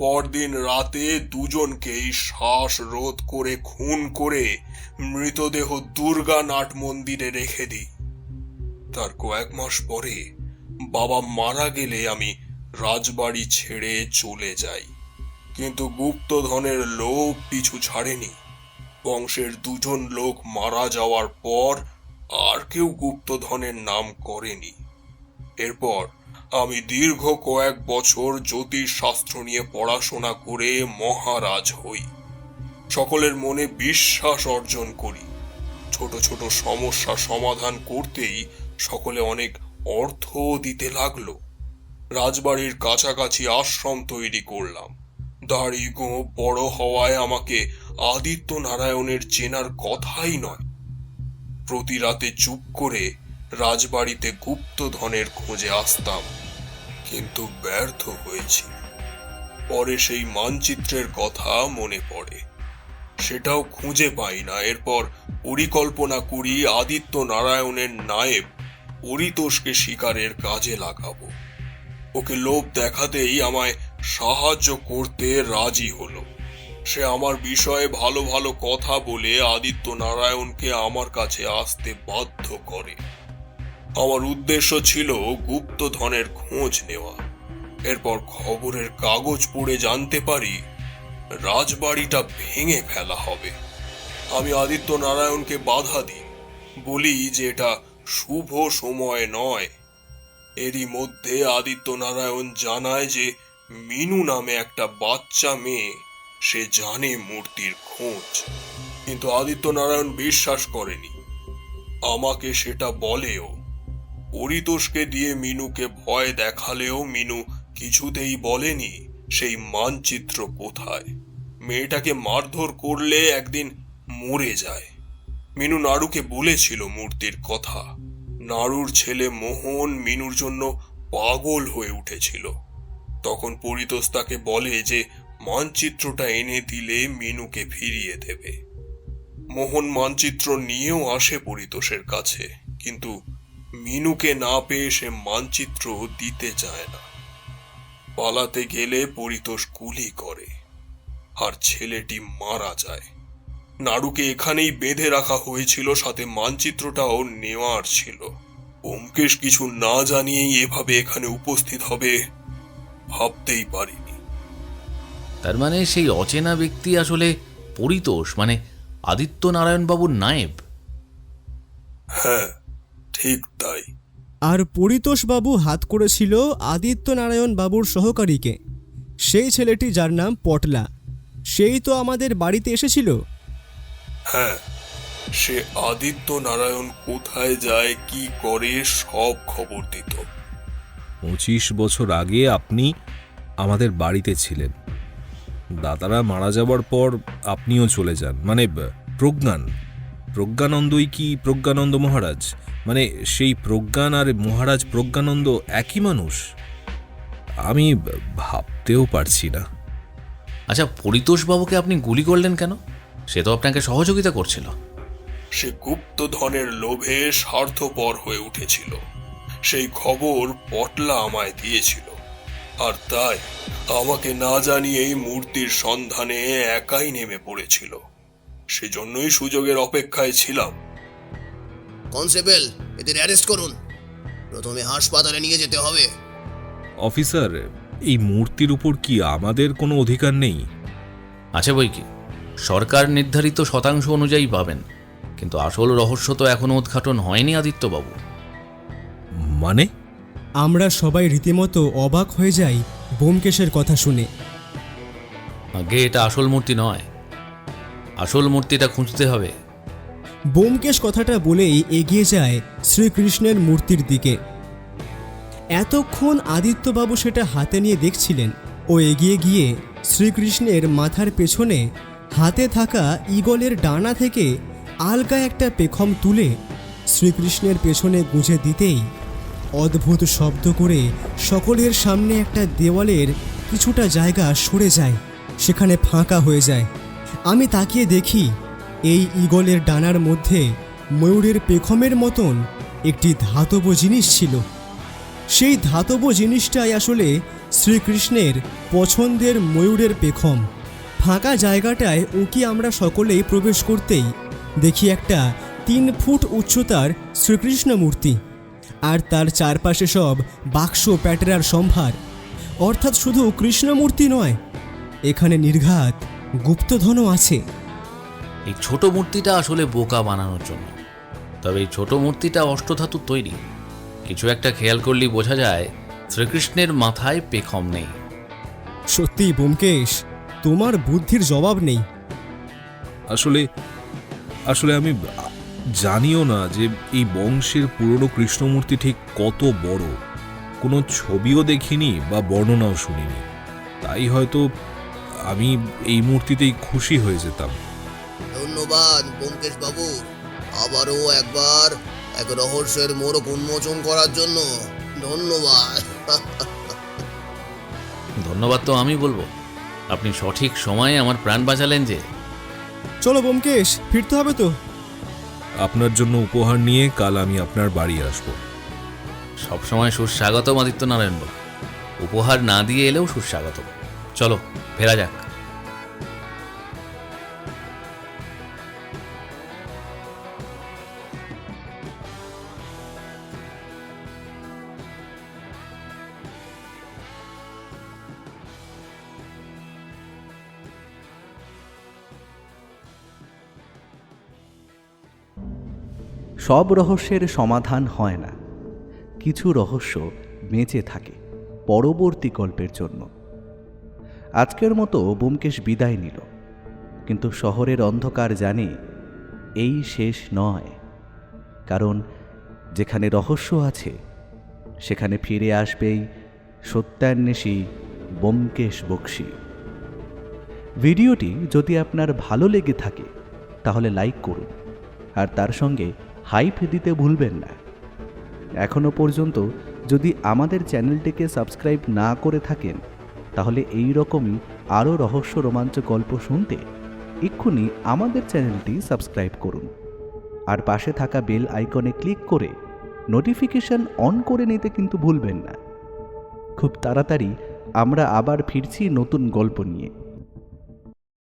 পরদিন রাতে দুজনকেই শ্বাসরোধ করে খুন করে মৃতদেহ দুর্গা নাট মন্দিরে রেখে দিই। তার কয়েক মাস পরে বাবা মারা গেলে আমি রাজবাড়ি ছেড়ে চলে যাই। কিন্তু গুপ্তধনের লোভ পিছু ছাড়েনি। বংশের দুজন লোক মারা যাওয়ার পর আর কেউ গুপ্তধনের নাম করেনি। এরপর আমি দীর্ঘ কয়েক বছর জ্যোতিষ শাস্ত্র নিয়ে পড়াশোনা করে মহারাজ হই। সকলের মনে বিশ্বাস অর্জন করি। ছোট ছোট সমস্যা সমাধান করতেই সকলে অনেক অর্থ দিতে লাগলো। রাজবাড়ির কাছাকাছি আশ্রম তৈরি করলাম। দাড়ি গোঁফ বড় হওয়ায় আমাকে আদিত্য নারায়ণের চেনার কথাই নয়। প্রতি রাতে চুপ করে রাজবাড়িতে গুপ্তধনের খোঁজে আসতাম, কিন্তু ব্যর্থ হয়েছি। পরে সেই মানচিত্রের কথা মনে পড়ে, সেটাও খুঁজে পাই না। এরপর পরিকল্পনা করি আদিত্য নারায়ণের নায়েব পরিতোষকে শিকারের কাজে লাগাবো। ওকে লোভ দেখাতেই আমায় সাহায্য করতে রাজি হলো। সে আমার বিষয়ে ভালো ভালো কথা বলে আদিত্য নারায়ণকে আমার কাছে আসতে বাধ্য করে। আমার উদ্দেশ্য ছিল গুপ্তধনের খোঁজ নেওয়া। এরপর খবরের কাগজ পড়ে জানতে পারি রাজবাড়িটা ভেঙে ফেলা হবে। আমি আদিত্য নারায়ণকে বাধা দিই, বলি যে এটা শুভ সময় নয়। এরই মধ্যে আদিত্য নারায়ণ জানায় যে মিনু নামে একটা বাচ্চা মেয়ে, সে জানে মূর্তির খোঁজ। কিন্তু আদিত্য নারায়ণ বিশ্বাস করেনি। আমাকে সেটা বলেও। পরিতোষকে দিয়ে মিনুকে ভয় দেখালেও মিনু কিছুতেই বলেনি সেই মানচিত্র কোথায়। মেয়েটাকে মারধর করলে একদিন মরে যায়। মিনু নাড়ুকে বলেছিল মূর্তির কথা। নাড়ুর ছেলে মোহন মিনুর জন্য পাগল হয়ে উঠেছিল। তখন পরিতোষ তাকে বলে যে মানচিত্রটা এনে দিলে মিনুকে ফিরিয়ে দেবে। মোহন মানচিত্র নিয়েও আসে পরিতোষের কাছে, কিন্তু মিনুকে না পেয়ে সে মানচিত্র দিতে চায় না। পালাতে গেলে পরিতোষ গুলি করে, আর ছেলেটি মারা যায়। নাড়ুকে এখানেই বেঁধে রাখা হয়েছিল, সাথে মানচিত্রটাও নেওয়ার ছিল। ব্যোমকেশ কিছু না জানিয়েই এভাবে এখানে উপস্থিত হবে ভাবতেই পারিনি। তার মানে সেই অচেনা ব্যক্তি আসলে পরিতোষ, মানে আদিত্য নারায়ণ বাবুর নায়েব। হ্যাঁ, ঠিক তাই। আর পরিতোষবাবু হাত করেছিল আদিত্য নারায়ণ বাবুর সহকারীকে, সেই ছেলেটি যার নাম পটলা। সেই তো আমাদের বাড়িতে এসেছিল। হ্যাঁ, সে আদিত্য নারায়ণ কোথায় যায় কি করে সব খবর দিত। 25 বছর আগে আপনি আমাদের বাড়িতে ছিলেন। দাদারা মারা যাবার পর আপনিও চলে যান, মানে প্রজ্ঞানন্দই কি প্রজ্ঞানন্দ মহারাজ, মানে সেই প্রজ্ঞান আর মহারাজ প্রজ্ঞানন্দ একই মানুষ? আমি ভাবতেও পারছি না। আচ্ছা, পরিতোষ বাবুকে আপনি গুলি করলেন কেন? সে তো আপনাকে সহযোগিতা করছিল। সে গুপ্তধনের লোভে স্বার্থপর হয়ে উঠেছিল। সেই খবর পটলা আমায় দিয়েছিল, আর তাই আমাকে না জানিয়েই মূর্তির সন্ধানে একাই নেমে পড়েছিল। সেজন্যই সুযোগের অপেক্ষায় ছিলাম। কনস্টেবল, এদের অ্যারেস্ট করুন। প্রথমে হাসপাতালে নিয়ে যেতে হবে। অফিসার, এই মূর্তির উপর কি আমাদের কোনো অধিকার নেই? আছে বই কি, সরকার নির্ধারিত শতাংশ অনুযায়ী পাবেন। কিন্তু আসল রহস্য তো এখনো উদ্ঘাটন হয়নি আদিত্যবাবু। মানে? আমরা সবাই রীতিমতো অবাক হয়ে যাই ব্যোমকেশের কথা শুনে। আগে এটা আসল মূর্তি নয়, আসল মূর্তিটা খুঁজতে হবে। ব্যোমকেশ কথাটা বলেই এগিয়ে যায় শ্রীকৃষ্ণের মূর্তির দিকে। এতক্ষণ আদিত্যবাবু সেটা হাতে নিয়ে দেখছিলেন। ও এগিয়ে গিয়ে শ্রীকৃষ্ণের মাথার পেছনে হাতে থাকা ঈগলের ডানা থেকে আলগা একটা পেখম তুলে শ্রীকৃষ্ণের পেছনে গুঁজে দিতেই অদ্ভুত শব্দ করে সকলের সামনে একটা দেওয়ালের কিছুটা জায়গা সরে যায়, সেখানে ফাঁকা হয়ে যায়। আমি তাকিয়ে দেখি এই ঈগলের ডানার মধ্যে ময়ূরের পেখমের মতন একটি ধাতব জিনিস ছিল। সেই ধাতব জিনিসটাই আসলে শ্রীকৃষ্ণের পছন্দের ময়ূরের পেখম। ফাঁকা জায়গাটায় উকি আমরা সকলেই প্রবেশ করতেই দেখি একটা 3 ফুট উচ্চতার শ্রীকৃষ্ণ মূর্তি, আর তার চারপাশে সব বাক্স প্যাটেরার সম্ভার। অর্থাৎ শুধু কৃষ্ণমূর্তি নয়, এখানে নির্ঘাত গুপ্তধনও আছে। এই ছোট মূর্তিটা আসলে বোকা বানানোর জন্য, তবে এই ছোট মূর্তিটা অষ্টধাতুর তৈরি। কিছু একটা খেয়াল করলেই বোঝা যায় শ্রীকৃষ্ণের মাথায় পেখম নেই। সত্যি ব্যোমকেশ, তোমার বুদ্ধির জবাব নেই। আসলে আসলে আমি জানিও না যে এই বংশের পুরনো কৃষ্ণমূর্তি ঠিক কত বড়। কোনো ছবিও দেখিনি বা বর্ণনাও শুনিনি, তাই হয়তো আমি এই মূর্তিতেই খুশি হয়ে যেতাম। ধন্যবাদ ব্যোমকেশ বাবু, আবারও একবার এক রহস্যের মোড়ক উন্মোচন করার জন্য ধন্যবাদ। ধন্যবাদ তো আমি বলবো, আপনি সঠিক সময়ে আমার প্রাণ বাঁচালেন যে। চলো ব্যোমকেশ, ফিরতে হবে তো। আপনার জন্য উপহার নিয়ে কাল আমি আপনার বাড়ি আসব। সবসময় সুস্বাগতম আদিত্যনারায়ণবাবু, উপহার না দিয়ে এলেও সুস্বাগতম। চলো ফেরা যাক। সব রহস্যের সমাধান হয় না, কিছু রহস্য বেঁচে থাকে পরবর্তী গল্পের জন্য। আজকের মতো ব্যোমকেশ বিদায় নিল, কিন্তু শহরের অন্ধকার জানে এই শেষ নয়। কারণ যেখানে রহস্য আছে সেখানে ফিরে আসবেই সত্যান্বেষী ব্যোমকেশ বক্সী। ভিডিওটি যদি আপনার ভালো লেগে থাকে তাহলে লাইক করুন, আর তার সঙ্গে হাইপ দিতে ভুলবেন না। এখনও পর্যন্ত যদি আমাদের চ্যানেলটিকে সাবস্ক্রাইব না করে থাকেন তাহলে এই রকমই আরও রহস্য রোমাঞ্চ গল্প শুনতে এক্ষুনি আমাদের চ্যানেলটি সাবস্ক্রাইব করুন, আর পাশে থাকা বেল আইকনে ক্লিক করে নোটিফিকেশন অন করে নিতে কিন্তু ভুলবেন না। খুব তাড়াতাড়ি আমরা আবার ফিরছি নতুন গল্প নিয়ে।